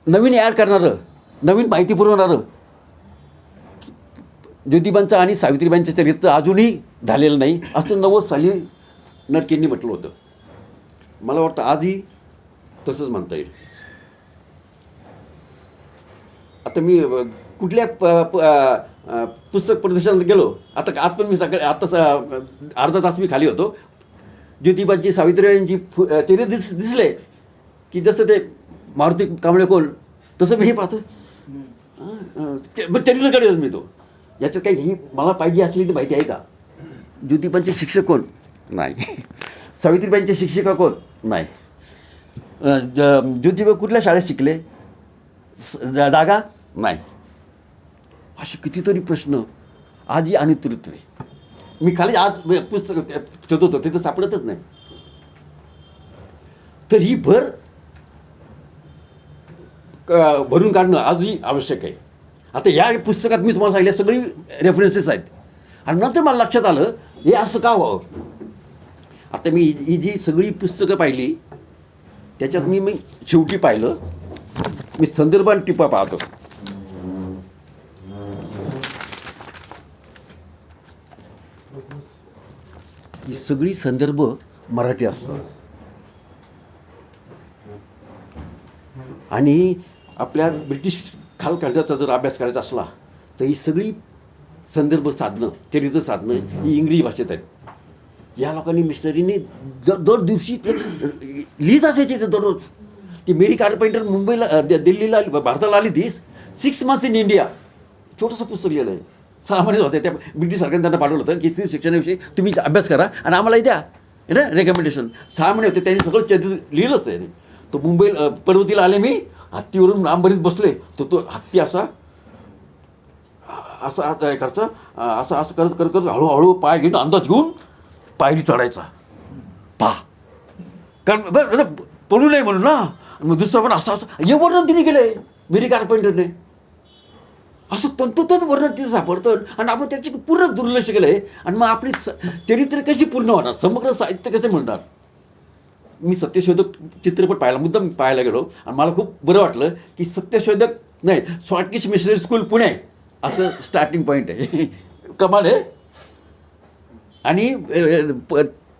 S1: नवीन ॲड करणारं, नवीन माहिती पुरवणारं ज्योतिबांचं आणि सावित्रीबाईंचं चरित्र अजूनही झालेलं नाही असं 90 साली नरकेंनी म्हटलं होतं. मला वाटतं आजही तसंच म्हणता येईल. आता मी कुठल्या पुस्तक प्रदर्शनात गेलो, आता पण मी अर्धा तास मी खाली होतो. ज्योतिबांची सावित्रीबाईंची चरित्र दिसले की जसं ते मारुती कांबळे कोण तसं मी हे पाहतो. चरित्रकडे मी तो याच्यात काही ही मला पाहिजे असलेली माहिती आहे का? ज्योतिबांचे शिक्षक कोण? नाही. सावित्रीबाईंचे शिक्षिका कोण? नाही. ज्योतिबा कुठल्या शाळेत शिकले? जागा? नाही. असे कितीतरी प्रश्न आजही अनुत्तरित आहे. मी खाली आज पुस्तक शोधत होतो तिथं सापडतच नाही. तर ही भरून काढणं आजही आवश्यक आहे. आता या पुस्तकात मी तुम्हाला सांगितलं सगळी रेफरन्सेस आहेत. आणि नंतर मला लक्षात आलं हे असं का व्हावं. आता मी ही जी सगळी पुस्तकं पाहिली त्याच्यात मी शेवटी पाहिलं, मी संदर्भ आणि टिपा पाहतो. ही सगळी संदर्भ मराठी असतात. आणि आपल्या ब्रिटिश कालखंडाचा जर अभ्यास करायचा असला तर ही सगळी संदर्भ साधनं, चरित्र साधनं ही इंग्रजी भाषेत आहेत. या लोकांनी मिशनरीने दर दिवशी लिहित असायचे ते दररोज. ती मेरी कारपेंटर मुंबईला दिल्लीला भारताला आली ती 6 months in इंडिया, छोटंसं पुस्तक लिहिलं आहे. 6 महिने होते. त्या ब्रिटिश सरकारने त्यांना पाठवलं होतं की स्त्री शिक्षणाविषयी तुम्ही अभ्यास करा आणि आम्हालाही द्या ना रेकमेंडेशन. 6 महिने होते. त्यांनी सगळं चरित्र लिहिलंच त्याने. तो मुंबई पर्वतीला आले, मी हत्तीवरून लांबरीत बसले तर तो हत्ती असा काय करायचं, असं करत करत करत हळूहळू पाय घेऊन अंदाज घेऊन पायरी चढायचा. पहा, कारण बरं पडू नये म्हणून ना. मग दुसरं पण असं हे वर्णन तिने केलं आहे मेरी कारपेंटरने. असं तंतोतंत वर्णन तिथं सापडतं आणि आपण त्याची पूर्ण दुर्लक्ष केलं आहे. आणि मग आपली चरित्र कशी पूर्ण होणार, समग्र साहित्य कसं म्हणणार. मी सत्यशोधक चित्रपट मुद्दाम पाहायला गेलो आणि मला खूप बरं वाटलं की सत्यशोधक नाही, शॉर्टकिश मिशनरी स्कूल पुणे असं स्टार्टिंग पॉईंट आहे. कमाल आहे. आणि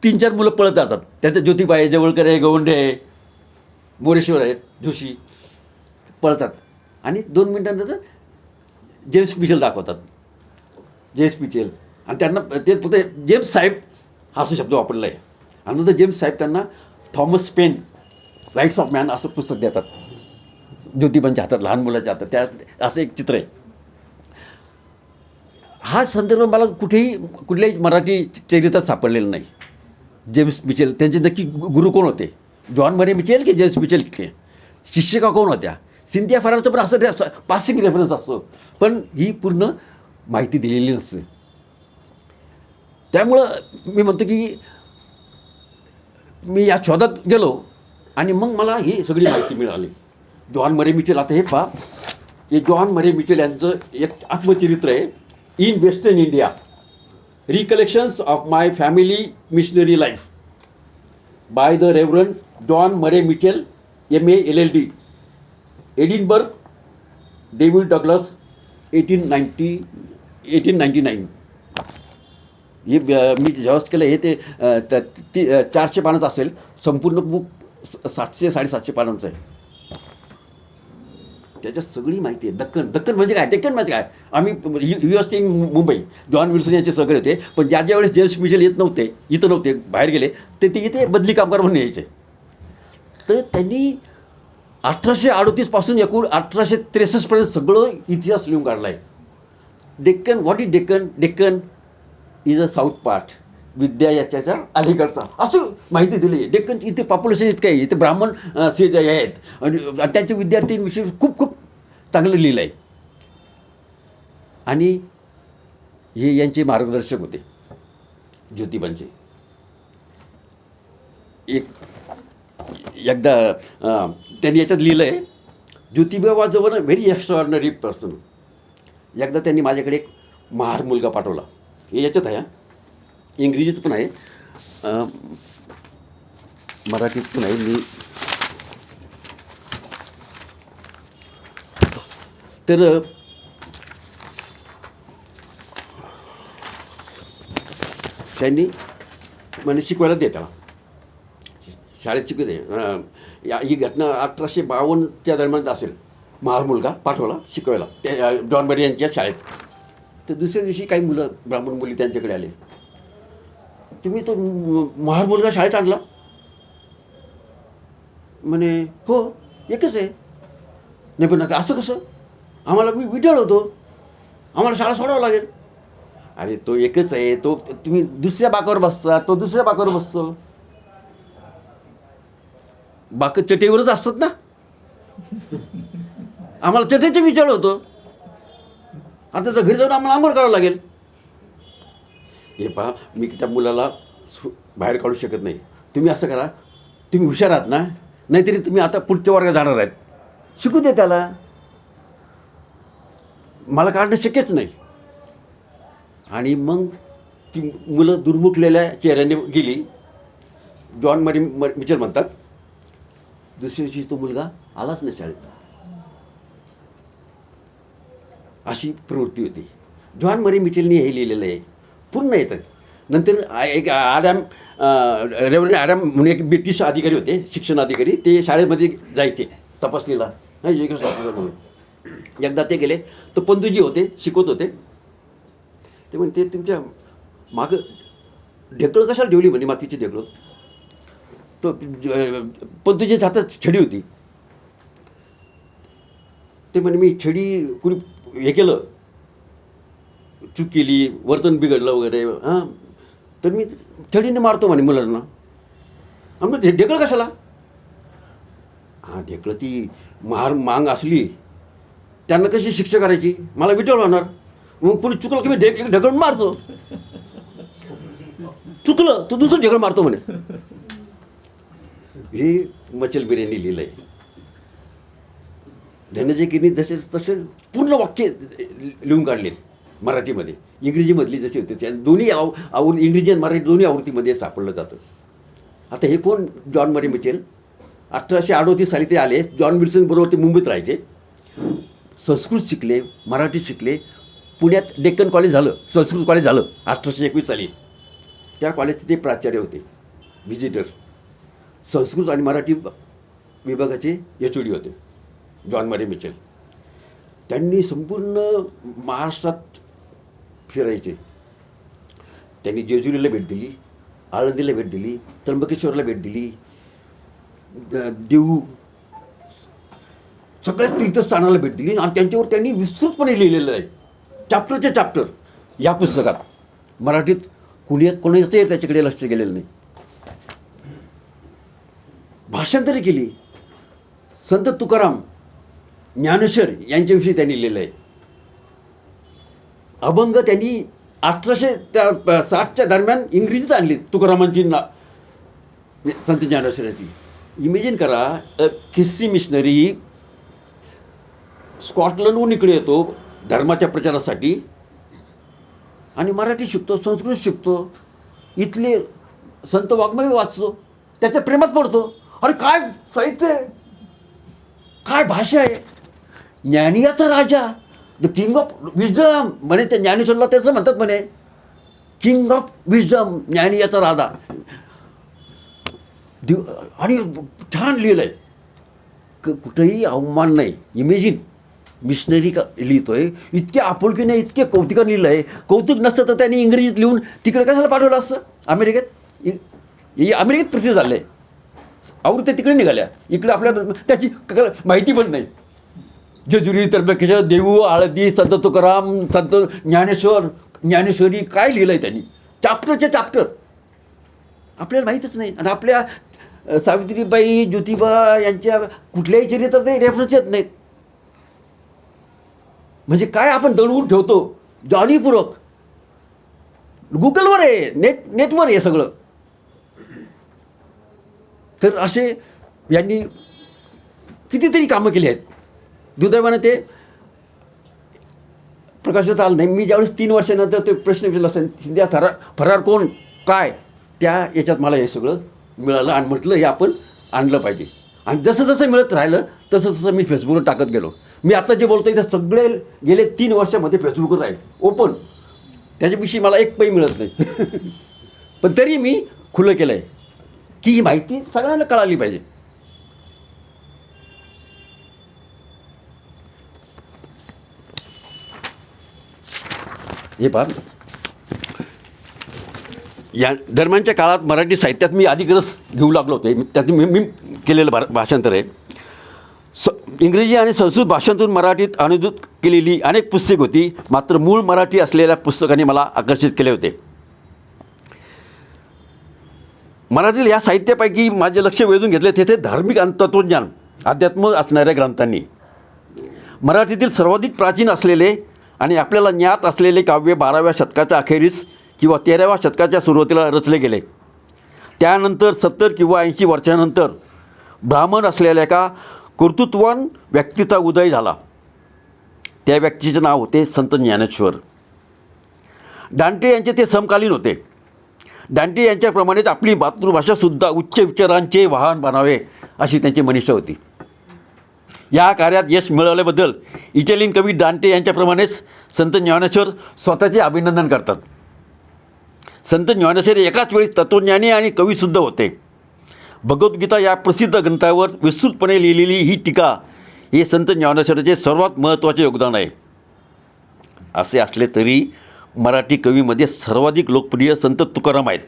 S1: 3-4 मुलं पळत जातात. त्याचं ज्योतिबा आहे, जवळकर आहे, गवंडे आहे, मोरेश्वर आहे, जोशी पळतात. आणि 2 मिनिटांनंतर जेम्स मिचेल दाखवतात. जेम्स मिचेल आणि त्यांना ते फक्त जेम्स साहेब हा असा शब्द वापरला आहे. आणि नंतर जेम्स साहेब त्यांना Thomas Paine Rights of Man असं पुस्तक देतात ज्योतिबांच्या हातात, लहान मुलाच्या हातात. त्या असं एक चित्र आहे. हा संदर्भ मला कुठल्याही मराठी चरित्रात सापडलेला नाही. जेम्स मिचेल त्यांचे नक्की गुरु कोण होते? जॉन मरे मिचेल की जेम्स मिचेल? शिक्षिका कोण होत्या? सिंथिया फरारचं पण असं पासिंग रेफरन्स असतो, पण ही पूर्ण माहिती दिलेली नसते. त्यामुळं मी म्हणतो की मी या शोधात गेलो आणि मग मला ही सगळी माहिती मिळाली. जॉन मरे मिचेल, आता हे पहा, हे जॉन मरे मिचेल यांचं एक आत्मचरित्र आहे, in western India, recollections of my family missionary life by the reverend John Murray Mitchell MA LLD, Edinburgh, David Douglas, 1899. हे मी जेव्हाच केलं हे ते 400 पानाचं असेल. संपूर्ण बुक 700-750 पानांचं आहे. त्याच्यात सगळी माहिती आहे. दक्कन दक्कन म्हणजे काय, डेक्कन म्हणजे काय. आम्ही US मुंबई, जॉन विल्सन यांचे सगळे होते. पण ज्या वेळेस जेम्स मिशेल येत नव्हते, इथं नव्हते, बाहेर गेले, ते इथे बदली कामगार म्हणून यायचे. तर त्यांनी 1838 पासून एकूण 1863 पर्यंत सगळं इतिहास लिहून काढला आहे. Deccan, what is Deccan, Deccan is a south part, विद्या याच्या अलीकडचा, असं माहिती दिली आहे. डेक्कन इथे पॉप्युलेशन इतकं आहे, इथे ब्राह्मण हे आहेत आणि त्यांच्या विद्यार्थ्यांविषयी खूप खूप चांगलं लिहिलं आहे. आणि हे यांचे मार्गदर्शक होते ज्योतिबांचे. एकदा त्यांनी याच्यात लिहिलं आहे, Jyotiba was a very extraordinary person. एकदा त्यांनी माझ्याकडे एक महार मुलगा पाठवला. हे याच्यात आहे, इंग्रजीत पण आहे, मराठीत पण आहे. मी तर त्यांनी म्हणजे शिकवायला दे त्याला, शाळेत शिकू दे. ही घटना 1852च्या दरम्यान असेल. महार मुलगा पाठवला शिकवायला त्या जॉन मरी यांच्या शाळेत. तर दुसऱ्या दिवशी काही मुलं, ब्राह्मण मुली त्यांच्याकडे आले. तुम्ही तो महार मुलगा शाळेत आणला म्हणे. हो, एकच आहे. नाही पण नका, असं कसं, आम्हाला मी विद्याळ होतो, आम्हाला शाळा सोडावं लागेल. अरे तो एकच आहे, तो तुम्ही दुसऱ्या बाकावर बसता, तो दुसऱ्या बाकावर बसतो. बाक चटेवरच असतात ना, आम्हाला चटेचे विचार होतो. आता तर घरी जाऊन आम्हाला आंघोळ करावं लागेल. हे पहा, मी त्या मुलाला बाहेर काढू शकत नाही. तुम्ही असं करा, तुम्ही हुशार आहात ना, नाहीतरी तुम्ही आता पुढच्या वर्गात जाणार आहेत, शिकू दे त्याला, मला काढणं शक्यच नाही. आणि मग ती मुलं दुर्मुखलेल्या चेहऱ्याने गेली. जॉन मरी मिचेल म्हणतात, दुसऱ्या दिवशी तो मुलगा आलाच नाही शाळेत. अशी प्रवृत्ती होती. जॉन मरी मिचेलनी हे लिहिलेलं आहे, पूर्ण येतं. नंतर एक रेव्हरंड ॲडम म्हणून एक ब्रिटिश अधिकारी होते, शिक्षण अधिकारी, ते शाळेमध्ये जायचे तपासणीला. म्हणून एकदा ते गेले, तर पंतूजी होते, शिकवत होते. ते म्हणते, तुमच्या मागं ढेकळं कशाला ठेवली म्हणे, मातीची ढेकळं. तो पंतूजीच्या हातात छडी होती. ते म्हणे, मी छडी कुणी हे केलं, चूक केली, वर्तन बिघडलं वगैरे, हां, तर मी छडीने मारतो म्हणे मुलांना. आम्ही ढेकळं कशाला. हां, ढेकळं ती मांग असली, त्यांना कशी शिक्षा करायची, मला विचार होणार. मग पुढे चुकलं की मी ढेकळून मारतो. चुकलं तो दुसरं ढेकळ मारतो म्हणे. हे मचल बिर्याणी लिहिलं आहे. धनंजय कीरनी जसे तसे पूर्ण वाक्य लिहून काढलेत मराठीमध्ये. इंग्रजीमधली जशी होती त्या दोन्ही इंग्रजी आणि मराठी दोन्ही आवृत्तीमध्ये सापडलं जातं. आता हे कोण, जॉन मरी मिचेल. 1838 साली ते आले. जॉन विल्सन बरोबर ते मुंबईत राहायचे. संस्कृत शिकले, मराठी शिकले. पुण्यात डेक्कन कॉलेज झालं, संस्कृत कॉलेज झालं 1821 साली. त्या कॉलेजचे ते प्राचार्य होते, व्हिजिटर. संस्कृत आणि मराठी विभागाचे HOD होते जॉन मरी मिचेल. त्यांनी संपूर्ण महाराष्ट्रात फिरायचे. त्यांनी जेजुरीला भेट दिली, आळंदीला भेट दिली, त्र्यंबकेश्वरला भेट दिली, देऊ सगळ्याच तीर्थस्थानाला भेट दिली. आणि त्यांच्यावर त्यांनी विस्तृतपणे लिहिलेलं आहे, चॅप्टरचे चॅप्टर. या पुस्तकात मराठीत कोणाचंही त्याच्याकडे लक्ष गेलेलं नाही. भाषांतरे केली. संत तुकाराम, ज्ञानेश्वर यांच्याविषयी त्यांनी लिहिलं आहे. अभंग त्यांनी 1860च्या दरम्यान इंग्रजीत आणली तुकारामांची संत ज्ञानेश्वरांची. इमेजिन करा, ख्रिस्ती मिशनरी स्कॉटलंडहून इकडे येतो धर्माच्या प्रचारासाठी आणि मराठी शिकतो, संस्कृत शिकतो, इथले संत वाङ्मय वाचतो, त्याच्या प्रेमात पडतो. अरे काय साहित्य आहे, काय भाषा आहे. ज्ञानियाचा राजा, द किंग ऑफ विजडम म्हणे त्या ज्ञानेश्वरला, त्याचं म्हणतात म्हणे किंग ऑफ विजडम, ज्ञानियाचा राजा. आणि छान लिहिलं आहे, कुठंही अवमान नाही. इमेजिन मिशनरी का लिहितोय, इतक्या आपुलकीने इतके कौतुकाने लिहिलं आहे. कौतुक नसतं तर त्यांनी इंग्रजीत लिहून तिकडे कशाला पाठवलं असतं अमेरिकेत. अमेरिकेत प्रसिद्ध झालं आहे, आवृत्त्या तिकडे निघाल्या. इकडे आपल्याला त्याची माहिती पण नाही. जेजुरी त्र्यंबकेश देऊ आळंदी संत तुकाराम संत ज्ञानेश्वरी काय लिहिलं आहे त्यांनी, चॅप्टरचे चॅप्टर आपल्याला माहीतच नाही. आणि आपल्या सावित्रीबाई ज्योतिबा यांच्या कुठल्याही चरित्रात ते रेफरन्स येत नाहीत. म्हणजे काय आपण दडवून ठेवतो जाणीवपूर्वक. गुगलवर आहे, नेटवर आहे सगळं. तर असे यांनी कितीतरी कामं केली आहेत. दुर्दैवानं ते प्रकाशात आलं नाही. मी ज्यावेळेस 3 वर्षानंतर ते प्रश्न विचारला असेल सिंध्या फरार कोण काय, त्या याच्यात मला हे सगळं मिळालं आणि म्हटलं हे आपण आणलं पाहिजे. आणि जसं जसं मिळत राहिलं तसं तसं मी फेसबुकवर टाकत गेलो. मी आता जे बोलतो ते सगळे गेले 3 वर्षामध्ये फेसबुकवर राहील ओपन. त्याच्याविषयी मला एक पै मिळत नाही. पण तरी मी खुलं केलं आहे की ही माहिती सगळ्यांना कळाली पाहिजे. हे पहा, या दरम्यानच्या काळात मराठी साहित्यात मी आधी रस घेऊ लागलो होते. त्यात मी केलेलं भाषांतर आहे. इंग्रजी आणि संस्कृत भाषांतून मराठीत अनुदित केलेली अनेक पुस्तके होती, मात्र मूळ मराठी असलेल्या पुस्तकांनी मला आकर्षित केले होते. मराठीतील या साहित्यापैकी माझे लक्ष वेधून घेतले तेथे धार्मिक आणि तत्त्वज्ञान अध्यात्म असणाऱ्या ग्रंथांनी. मराठीतील सर्वाधिक प्राचीन असलेले आणि आपल्याला ज्ञात असलेले काव्य 12व्या शतकाच्या अखेरीस किंवा 13व्या शतकाच्या सुरुवातीला रचले गेले. त्यानंतर 70 किंवा 80 वर्षानंतर ब्राह्मण असलेल्या एका कर्तृत्ववान व्यक्तीचा उदय झाला. त्या व्यक्तीचे नाव होते संत ज्ञानेश्वर. डांटे यांचे ते समकालीन होते. डांटे यांच्याप्रमाणेच आपली मातृभाषासुद्धा उच्च विचारांचे वाहन बनावे अशी त्यांची मनीषा होती. या कार्यात यश मिळवल्याबद्दल इटालियन कवी डांटे यांच्याप्रमाणेच संत ज्ञानेश्वर स्वतःचे अभिनंदन करतात. संत ज्ञानेश्वर एकाच वेळी तत्त्वज्ञानी आणि कवीसुद्धा होते. भगवद्गीता या प्रसिद्ध ग्रंथावर विस्तृतपणे लिहिलेली ही टीका हे संत ज्ञानेश्वराचे सर्वात महत्त्वाचे योगदान आहे. असे असले तरी मराठी कवीमध्ये सर्वाधिक लोकप्रिय संत तुकाराम आहेत.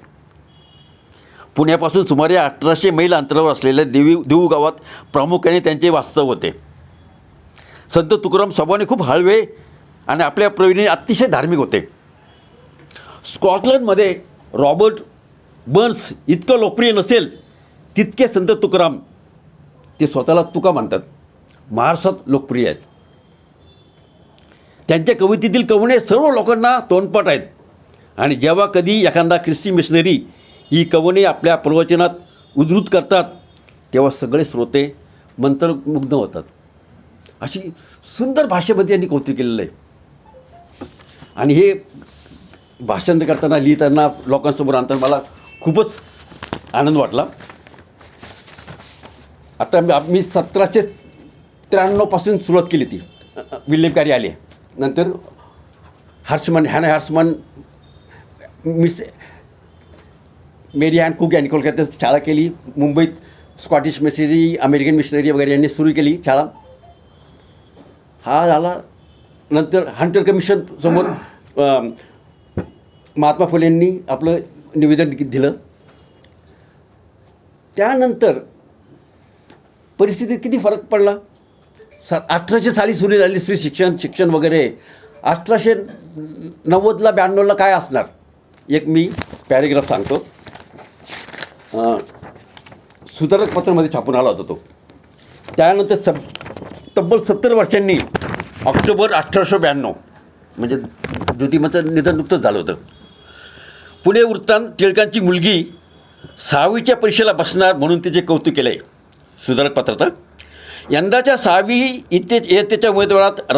S1: पुण्यापासून सुमारे 1800 मैल अंतरावर असलेल्या देऊ गावात प्रामुख्याने त्यांचे वास्तव होते. संत तुकाराम स्वभावाने खूप हळवे आणि आपल्या प्रवीणीने अतिशय धार्मिक होते. स्कॉटलंडमध्ये रॉबर्ट बर्न्स इतकं लोकप्रिय नसेल तितके संत तुकाराम, ते स्वतःला तुका म्हणतात, महाराष्ट्रात लोकप्रिय आहेत. त्यांच्या कवितेतील कवने सर्व लोकांना तोंडपाठ आहेत. आणि जेव्हा कधी एखादा ख्रिस्ती मिशनरी ही कवने आपल्या प्रवचनात उद्धृत करतात तेव्हा सगळे श्रोते मंत्रमुग्ध होतात. अशी सुंदर भाषेमध्ये त्यांनी कौतुक केलेलं आहे. आणि हे भाषांतर करताना लिहिताना लोकांसमोर आणताना मला खूपच आनंद वाटला. आता मी 1793 पासून सुरुवात केली ती. विल्यम कॅरी आले, नंतर हॅना हार्समन, मेरी अँड कुक यांनी कोलकात्यात शाळा केली. मुंबईत स्कॉटिश मिशनरी, अमेरिकन मिशनरी वगैरे यांनी सुरू केली शाळा. हा झाला. नंतर हंटर कमिशन समोर महात्मा फुलेंनी आपलं निवेदन दिलं. त्यानंतर परिस्थितीत किती फरक पडला. 1800 साली सुरू झाली स्त्री शिक्षण वगैरे. 1890ला 92ला काय असणार, एक मी पॅरेग्राफ सांगतो. सुधारक पत्रामध्ये छापून आला होता तो. त्यानंतर तब्बल 70 वर्षांनी ऑक्टोबर 1892 म्हणजे ज्योतिबाचं निधन नुकतंच झालं होतं. पुणे वृत्तांत टिळकांची मुलगी 6वीच्या परीक्षेला बसणार म्हणून तिचे कौतुक केलं आहे सुधारक पत्राचं. यंदाच्या 6वी इयत्तेच्या उमेदवारात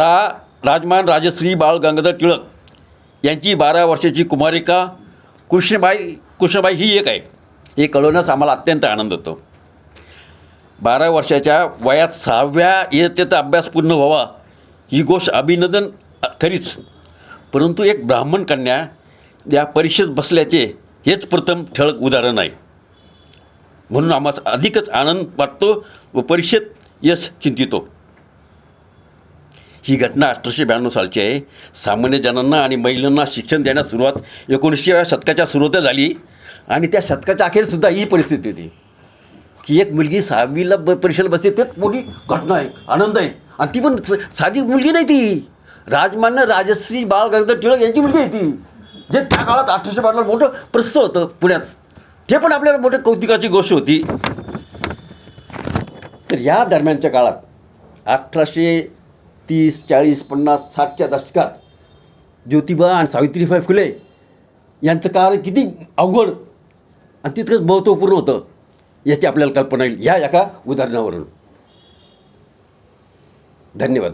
S1: राजमान राजश्री बाळ गंगाधर टिळक यांची 12 वर्षाची कुमारिका कृष्णबाई ही एक आहे. हे कळवण्यास आम्हाला अत्यंत आनंद होतो. 12 वर्षाच्या वयात 6व्या इयत्तेचा अभ्यास पूर्ण व्हावा ही गोष्ट अभिनंदन खरीच, परंतु एक ब्राह्मण कन्या या परीक्षेत बसल्याचे हेच प्रथम ठळक उदाहरण आहे. म्हणून आम्हाला अधिकच आनंद वाटतो व परीक्षेत यश चिंतितो. ही घटना 1892 सालची आहे. सामान्य जनांना आणि महिलांना शिक्षण देण्यास सुरुवात 19व्या शतकाच्या सुरुवात झाली आणि त्या शतकाच्या अखेरसुद्धा ही परिस्थिती होती की एक मुलगी 6वीला परीक्षेला बसते. तेच मोठी घटना आहे, आनंद आहे. आणि ती पण साधी मुलगी नाही, ती राजमान्य राजश्री बाळ गंगाधर टिळक यांची मुलगी आहे ती, जे त्या काळात 1892ला मोठं प्रसिद्ध होतं पुण्यात. ते पण आपल्याला मोठं कौतुकाची गोष्ट होती. तर या दरम्यानच्या काळात 1830, 40, 50, 60च्या दशकात ज्योतिबा आणि सावित्रीबाई फुले यांचं कार्य किती अवघड आणि तितकंच महत्त्वपूर्ण होतं याची आपल्याला कल्पना येईल या एका उदाहरणावरून. धन्यवाद.